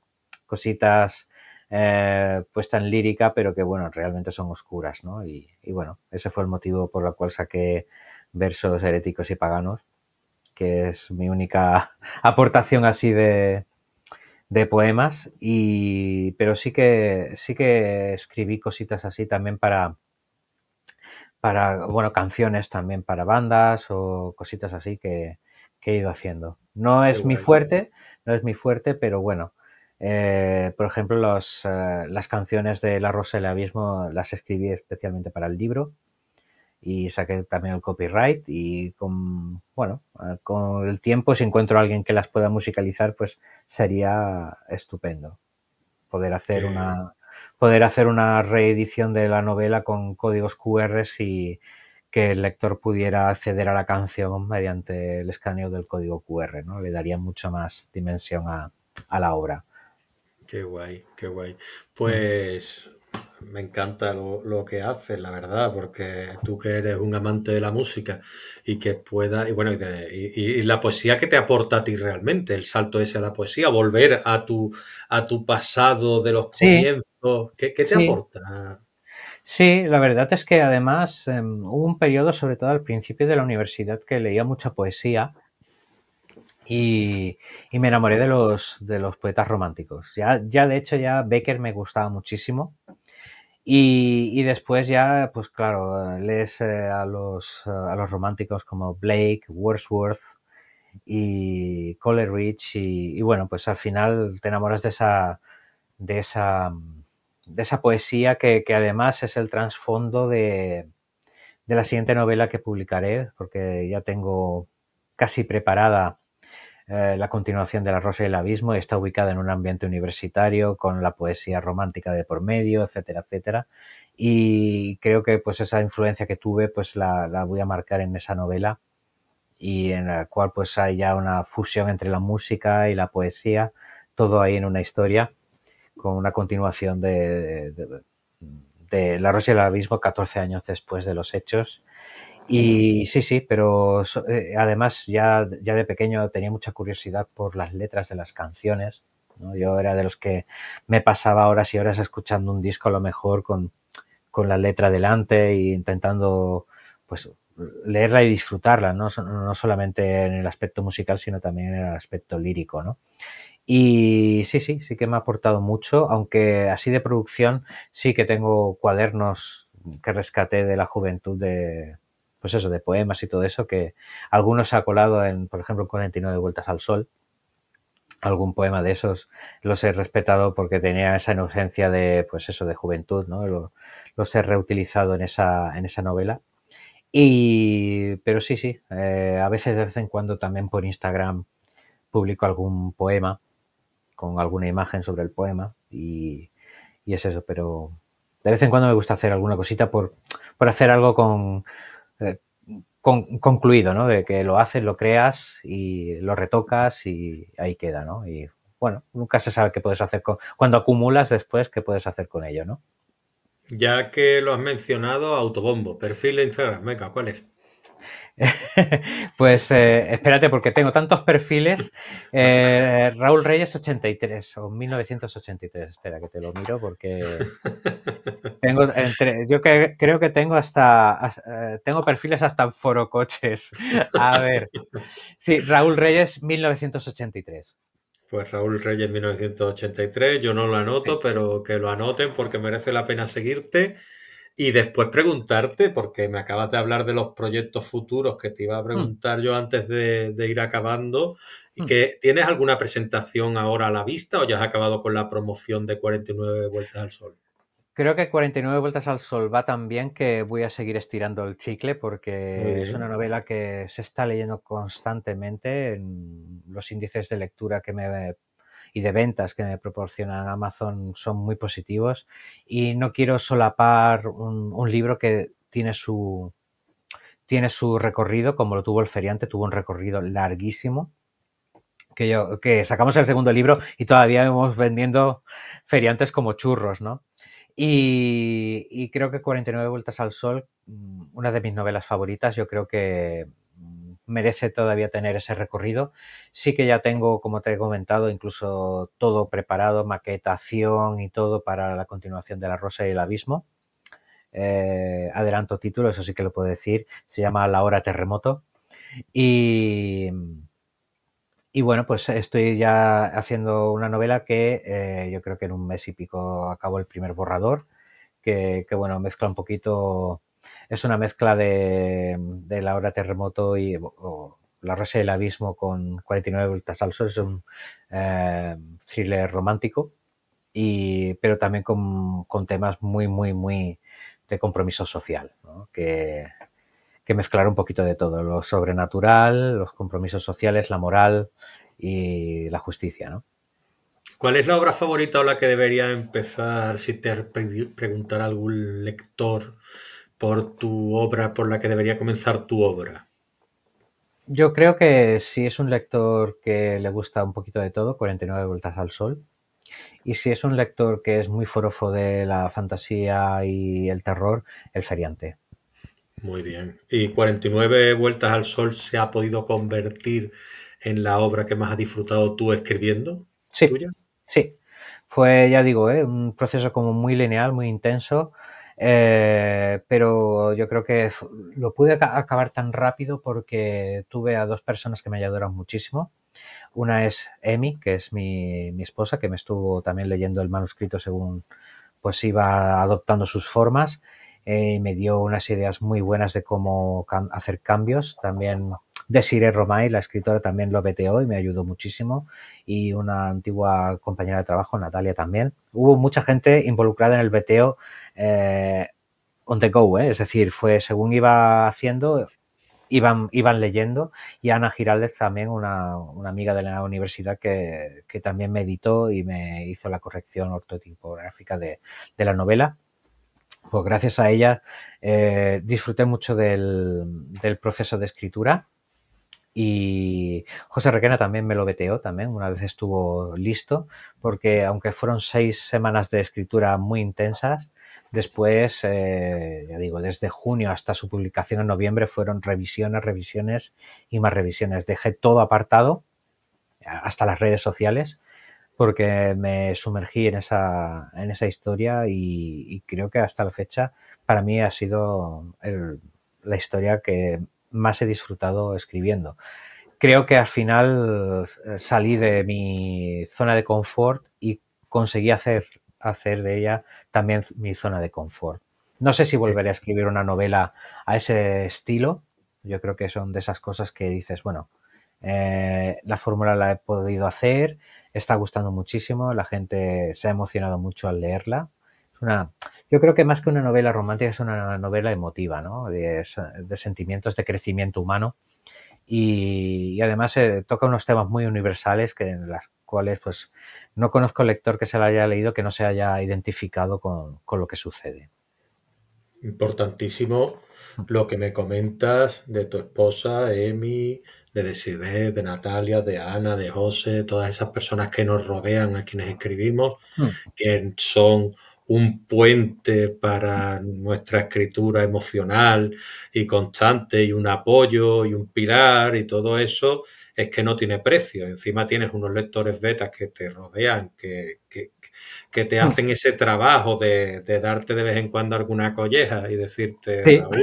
cositas pues tan lírica, pero que bueno, realmente son oscuras, ¿no? Y bueno, ese fue el motivo por el cual saqué Versos heréticos y paganos, que es mi única aportación así de poemas, pero sí que escribí cositas así también para bueno, canciones también para bandas o cositas así que he ido haciendo. No es mi fuerte, pero bueno, por ejemplo, las canciones de La Rosa del Abismo las escribí especialmente para el libro y saqué también el copyright y con el tiempo, si encuentro a alguien que las pueda musicalizar, pues sería estupendo poder hacer una reedición de la novela con códigos QR y que el lector pudiera acceder a la canción mediante el escaneo del código QR, ¿no? Le daría mucho más dimensión a la obra. Qué guay, qué guay. Pues me encanta lo que haces, la verdad, porque tú que eres un amante de la música y que pueda, y bueno, y la poesía que te aporta a ti realmente, el salto ese a la poesía, volver a tu pasado de los comienzos, ¿qué te aporta? Sí, la verdad es que además hubo un periodo, sobre todo al principio de la universidad, que leía mucha poesía y me enamoré de los poetas románticos. Ya de hecho ya Becker me gustaba muchísimo. Y después ya, pues claro, lees a los románticos como Blake, Wordsworth y Coleridge y bueno, pues al final te enamoras de esa poesía que además es el trasfondo de la siguiente novela que publicaré, porque ya tengo casi preparada la continuación de La Rosa y el Abismo. Está ubicada en un ambiente universitario con la poesía romántica de por medio, etcétera, etcétera. Y creo que pues esa influencia que tuve pues la voy a marcar en esa novela y en la cual pues hay ya una fusión entre la música y la poesía, todo ahí en una historia con una continuación de La Rosa y el Abismo 14 años después de los hechos. Y sí, pero además ya de pequeño tenía mucha curiosidad por las letras de las canciones, ¿no? Yo era de los que me pasaba horas y horas escuchando un disco a lo mejor con la letra delante e intentando pues leerla y disfrutarla, ¿no? No solamente en el aspecto musical, sino también en el aspecto lírico, ¿no? Y sí, sí, sí que me ha aportado mucho, aunque así de producción sí que tengo cuadernos que rescaté de la juventud de, pues eso, de poemas y todo eso, que algunos se ha colado en, por ejemplo, 49 vueltas al sol. Algún poema de esos los he respetado porque tenía esa inocencia de, pues eso, de juventud, ¿no? Los he reutilizado en esa novela. Pero sí, sí, a veces de vez en cuando también por Instagram publico algún poema con alguna imagen sobre el poema y es eso, pero de vez en cuando me gusta hacer alguna cosita por hacer algo eh, concluido, ¿no? De que lo haces, lo creas y lo retocas y ahí queda, ¿no? Y bueno, nunca se sabe qué puedes hacer cuando acumulas después, qué puedes hacer con ello, ¿no? Ya que lo has mencionado, autobombo, perfil de Instagram, venga, ¿cuál es? Pues espérate, porque tengo tantos perfiles. Raúl Reyes 83 o 1983. Espera que te lo miro porque creo que tengo tengo perfiles hasta en forocoches. A ver, sí, Raúl Reyes 1983. Pues Raúl Reyes 1983, yo no lo anoto, Sí. pero que lo anoten porque merece la pena seguirte. Y después preguntarte, porque me acabas de hablar de los proyectos futuros que te iba a Mm, preguntar yo antes de ir acabando, y mm. que ¿tienes alguna presentación ahora a la vista o ya has acabado con la promoción de 49 Vueltas al Sol? Creo que 49 vueltas al sol va tan bien que voy a seguir estirando el chicle Muy porque es una bien. novela que se está leyendo constantemente. Los índices de lectura y de ventas que me proporcionan Amazon son muy positivos y no quiero solapar un libro que tiene su recorrido, como lo tuvo El Feriante, tuvo un recorrido larguísimo. Que sacamos el segundo libro y todavía vamos vendiendo feriantes como churros, ¿no? Y creo que 49 vueltas al sol, una de mis novelas favoritas, yo creo que merece todavía tener ese recorrido. Sí que ya tengo, como te he comentado, incluso todo preparado, maquetación y todo para la continuación de La Rosa y el Abismo. Adelanto título, eso sí que lo puedo decir. Se llama La Hora Terremoto. Y, y bueno, pues estoy ya haciendo una novela que yo creo que en un mes y pico acabo el primer borrador, bueno, mezcla un poquito, es una mezcla de La Hora Terremoto o La Rosa y el Abismo con 49 vueltas al sol, es un thriller romántico, pero también con temas muy, muy, muy de compromiso social, ¿no? Que mezclar un poquito de todo, lo sobrenatural, los compromisos sociales, la moral y la justicia, ¿no? ¿Cuál es la obra favorita o la que debería empezar si te preguntara algún lector por tu obra, por la que debería comenzar tu obra? Yo creo que si es un lector que le gusta un poquito de todo, 49 vueltas al sol, y si es un lector que es muy forofo de la fantasía y el terror, El Feriante. Muy bien. ¿Y 49 Vueltas al Sol se ha podido convertir en la obra que más has disfrutado tú escribiendo? Sí, ¿Tuya? sí. Fue, ya digo, un proceso como muy lineal, muy intenso, pero yo creo que lo pude acabar tan rápido porque tuve a dos personas que me ayudaron muchísimo. Una es Emi, que es mi esposa, que me estuvo también leyendo el manuscrito según pues iba adoptando sus formas. Me dio unas ideas muy buenas de cómo hacer cambios. También Desiree Romay, la escritora, también lo veteó y me ayudó muchísimo. Y una antigua compañera de trabajo, Natalia, también. Hubo mucha gente involucrada en el veteo on the go, es decir, fue según iba haciendo, iban leyendo, y Ana Giraldez también, una amiga de la universidad que también me editó y me hizo la corrección ortotipográfica de la novela. Pues gracias a ella disfruté mucho del proceso de escritura y José Requena también me lo veteó también, una vez estuvo listo, porque aunque fueron 6 semanas de escritura muy intensas, después, ya digo, desde junio hasta su publicación en noviembre fueron revisiones, revisiones y más revisiones. Dejé todo apartado, hasta las redes sociales, porque me sumergí en esa historia y creo que hasta la fecha para mí ha sido la historia que más he disfrutado escribiendo. creo que al final salí de mi zona de confort y conseguí hacer de ella también mi zona de confort. No sé si volveré a escribir una novela a ese estilo. Yo creo que son de esas cosas que dices, bueno, la fórmula la he podido hacer, está gustando muchísimo, la gente se ha emocionado mucho al leerla. Es una, yo creo que más que una novela romántica es una novela emotiva, ¿no? De sentimientos de crecimiento humano y además toca unos temas muy universales que en las cuales pues no conozco lector que se la haya leído que no se haya identificado con lo que sucede. Importantísimo lo que me comentas de tu esposa, Emi, de Desiree, de Natalia, de Ana, de José, todas esas personas que nos rodean a quienes escribimos, Mm. que son un puente para nuestra escritura emocional y constante y un apoyo y un pilar y todo eso es que no tiene precio. Encima tienes unos lectores betas que te rodean, que te Mm. hacen ese trabajo de darte de vez en cuando alguna colleja y decirte, Sí, Raúl,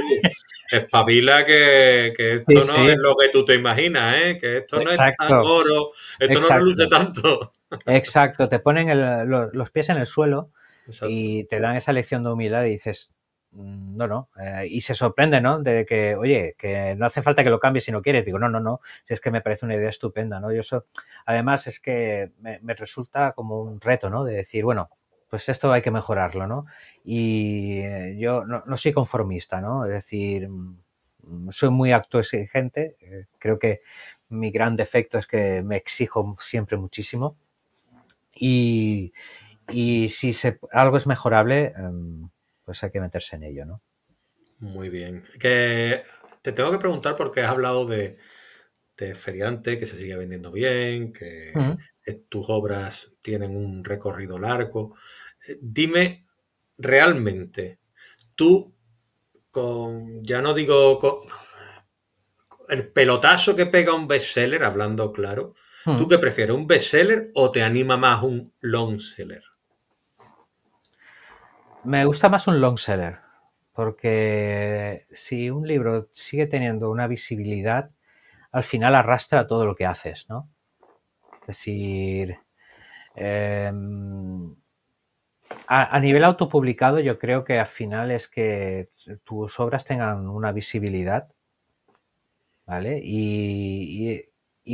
espabila que sí, esto no es sí, lo que tú te imaginas, ¿eh? Que esto no es tan exacto, oro, esto no reluce exacto. tanto. Exacto, te ponen los pies en el suelo Exacto. y te dan esa lección de humildad y dices, no, no, y se sorprende, ¿no? De que, oye, que no hace falta que lo cambies si no quieres. Digo, no, no, no, si es que me parece una idea estupenda, ¿no? Yo eso, además es que me resulta como un reto, ¿no? De decir, bueno, pues esto hay que mejorarlo, ¿no? Y yo no soy conformista, ¿no? Es decir, soy muy autoexigente, creo que mi gran defecto es que me exijo siempre muchísimo y, y si algo es mejorable, pues hay que meterse en ello, ¿no? Muy bien. Que te tengo que preguntar porque has hablado de Feriante, que se sigue vendiendo bien, Uh que -huh. tus obras tienen un recorrido largo. Dime, realmente, tú ya no digo con el pelotazo que pega un bestseller, hablando claro, Uh ¿tú -huh. qué prefieres, un bestseller o te anima más un long seller? Me gusta más un long seller, porque si un libro sigue teniendo una visibilidad, al final arrastra todo lo que haces, ¿no? Es decir, eh, a nivel autopublicado yo creo que al final es que tus obras tengan una visibilidad, ¿vale? Y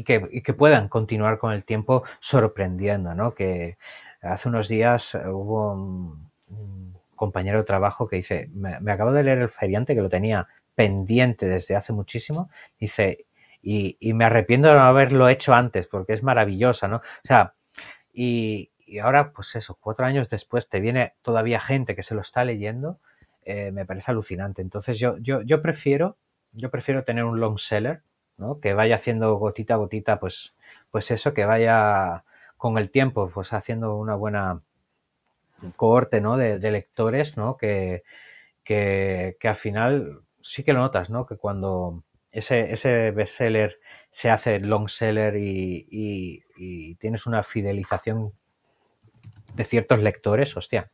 que puedan continuar con el tiempo sorprendiendo, ¿no? Que hace unos días hubo un compañero de trabajo que dice, me acabo de leer El Feriante, que lo tenía pendiente desde hace muchísimo, dice, y me arrepiento de no haberlo hecho antes, porque es maravillosa, ¿no? O sea, y ahora, pues eso, 4 años después te viene todavía gente que se lo está leyendo, me parece alucinante. Entonces yo prefiero tener un long seller, ¿no? Que vaya haciendo gotita a gotita, pues eso, que vaya con el tiempo, pues haciendo una buena cohorte, ¿no? De lectores, ¿no? Que al final sí que lo notas, ¿no? Que cuando ese bestseller se hace long seller y tienes una fidelización de ciertos lectores, hostia,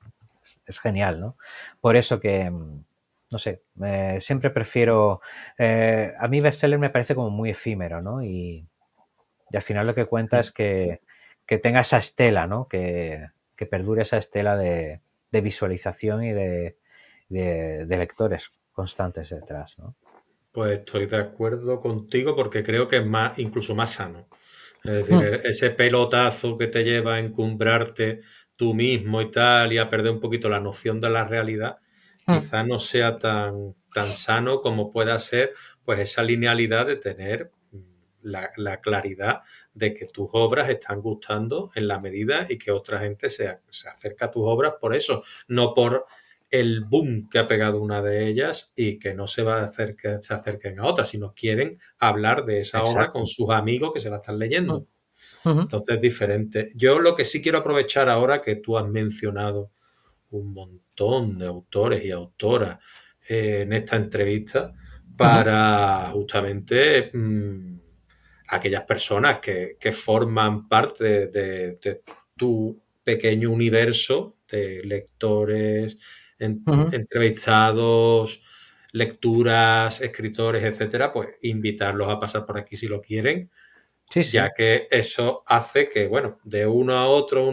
es genial, ¿no? Por eso que, no sé, siempre prefiero, a mí bestseller me parece como muy efímero, ¿no? Y al final lo que cuenta es que tenga esa estela, ¿no? Que perdure esa estela de visualización y de lectores constantes detrás, ¿no? Pues estoy de acuerdo contigo porque creo que es más, incluso más sano. Es decir, Hmm. ese pelotazo que te lleva a encumbrarte tú mismo y tal, y a perder un poquito la noción de la realidad, Hmm. quizá no sea tan sano como pueda ser, pues esa linealidad de tener la claridad de que tus obras están gustando en la medida y que otra gente se acerca a tus obras por eso, no por el boom que ha pegado una de ellas y que no se va a hacer que se acerquen a otras, sino quieren hablar de esa obra con Exacto. sus amigos que se la están Hmm. leyendo. Hmm. Entonces es diferente. Yo lo que sí quiero aprovechar ahora que tú has mencionado un montón de autores y autoras en esta entrevista Hmm. para justamente aquellas personas que forman parte de tu pequeño universo de lectores, Hmm. entrevistados, lecturas, escritores, etcétera, pues invitarlos a pasar por aquí si lo quieren, Sí, ya sí. que eso hace que, bueno, de uno a otro,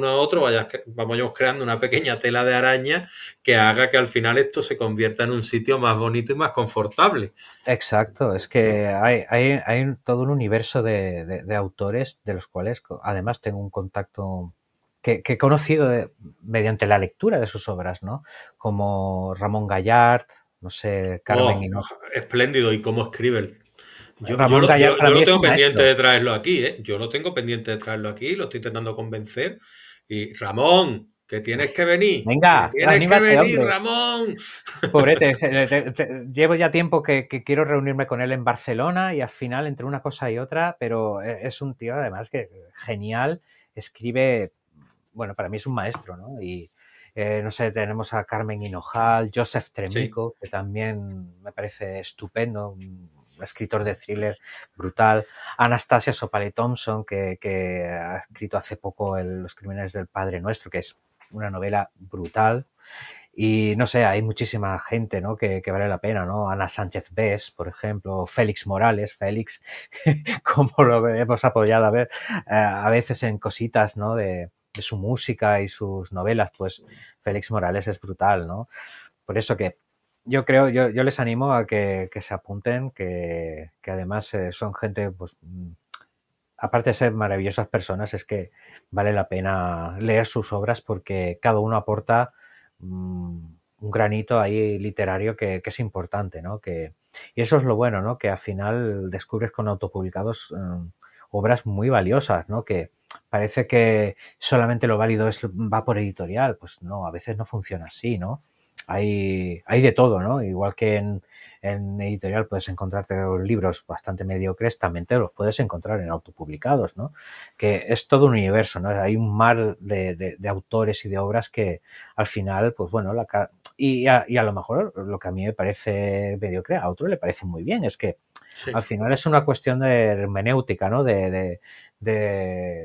vayamos creando una pequeña tela de araña que haga que al final esto se convierta en un sitio más bonito y más confortable. Exacto, es que hay todo un universo de autores de los cuales además tengo un contacto que he conocido mediante la lectura de sus obras, ¿no? Como Ramón Gallart, no sé, Carmen Oh, Hinojo. espléndido. ¿Y cómo escribe el? Ramón Gallart para Yo mí lo es tengo un pendiente maestro. de traerlo aquí, ¿eh? Yo lo tengo pendiente de traerlo aquí, lo estoy intentando convencer. Y Ramón, que Venga, tienes que anímate, venir, hombre. Ramón. Pobrete, llevo ya tiempo que quiero reunirme con él en Barcelona y al final entre una cosa y otra, pero es un tío además que genial, escribe, bueno, para mí es un maestro, ¿no? Y no sé, tenemos a Carmen Hinojal, Joseph Sí, Tremico, que también me parece estupendo, un escritor de thriller brutal, Anastasia Sopale Thompson, que ha escrito hace poco Los Crímenes del Padre Nuestro, que es una novela brutal. Y no sé, hay muchísima gente, ¿no? Que vale la pena, ¿no? Ana Sánchez Bes, por ejemplo, Félix Morales, Félix, como lo hemos apoyado a veces en cositas, ¿no? De su música y sus novelas, pues Félix Morales es brutal, ¿no? Por eso que yo creo, yo les animo a que se apunten, que además son gente, pues, aparte de ser maravillosas personas, es que vale la pena leer sus obras porque cada uno aporta un granito ahí literario que es importante, ¿no? Y eso es lo bueno, ¿no? Que al final descubres con autopublicados obras muy valiosas, ¿no? Que parece que solamente lo válido va por editorial. Pues no, a veces no funciona así, ¿no? Hay de todo, ¿no? Igual que en editorial puedes encontrarte libros bastante mediocres, también te los puedes encontrar en autopublicados, ¿no? Que es todo un universo, ¿no? Hay un mar de autores y de obras que al final, pues bueno, y a lo mejor lo que a mí me parece mediocre, a otro le parece muy bien. Es que al sí. final es una cuestión de hermenéutica, ¿no? De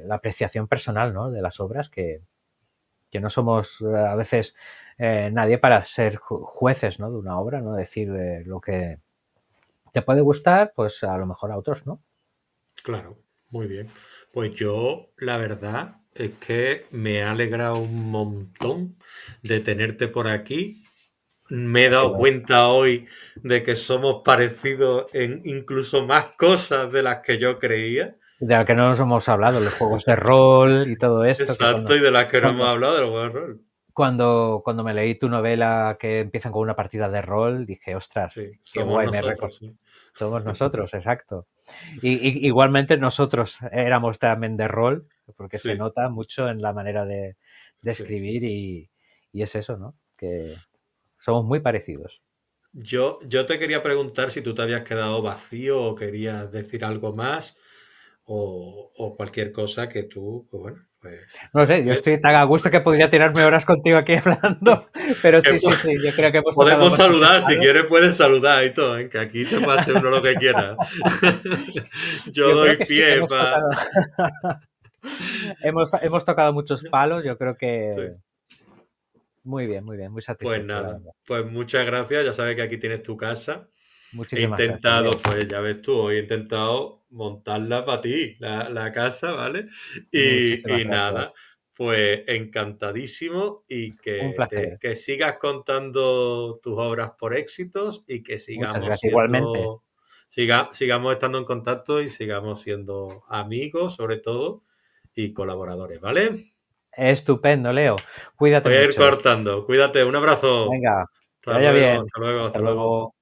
la apreciación personal, ¿no? De las obras que no somos a veces nadie para ser jueces, ¿no? De una obra, ¿no? Decir lo que te puede gustar, pues a lo mejor a otros, ¿no? Claro, muy bien. Pues yo, la verdad es que me ha alegrado un montón de tenerte por aquí. Me he Ha dado sido cuenta hoy de que somos parecidos en incluso más cosas de las que yo creía. de la que no nos hemos hablado, los juegos de rol y todo esto, que Exacto, y de las que no hemos cuando, hablado del juego de rol. cuando me leí tu novela que empiezan con una partida de rol, dije, ostras, Sí, qué somos guay, nosotros, sí. somos nosotros, exacto. Igualmente nosotros éramos también de rol, porque se Sí, nota mucho en la manera de sí. escribir y es eso, ¿no? Que somos muy parecidos. Yo te quería preguntar si tú te habías quedado vacío o querías decir algo más o cualquier cosa que tú, pues bueno, pues No sé, yo eh, estoy tan a gusto que podría tirarme horas contigo aquí hablando, pero que sí, sí, sí, yo creo que hemos tocado podemos bastantes saludar, si palos. quieres puedes saludar y todo, ¿eh? Que aquí se pase uno lo que quiera. Yo Yo creo doy que sí, que pie para... hemos tocado muchos palos, yo creo que Sí. muy bien, muy Pues satisfecho, la nada, verdad. pues muchas gracias, ya sabes que aquí tienes tu casa. He Muchísimas gracias, intentado, Leo. pues ya ves tú, hoy he intentado montarla para ti, la casa, ¿vale? Muchísimas Y nada, gracias. pues encantadísimo y Un placer. que sigas contando tus obras por éxitos y que Muchas sigamos gracias. Igualmente. siendo, sigamos estando en contacto y sigamos siendo amigos, sobre todo, y colaboradores, ¿vale? Estupendo, Leo. Cuídate Voy a ir mucho. cortando. Cuídate, un abrazo. Venga, que vaya bien. Hasta luego, Hasta hasta luego. luego.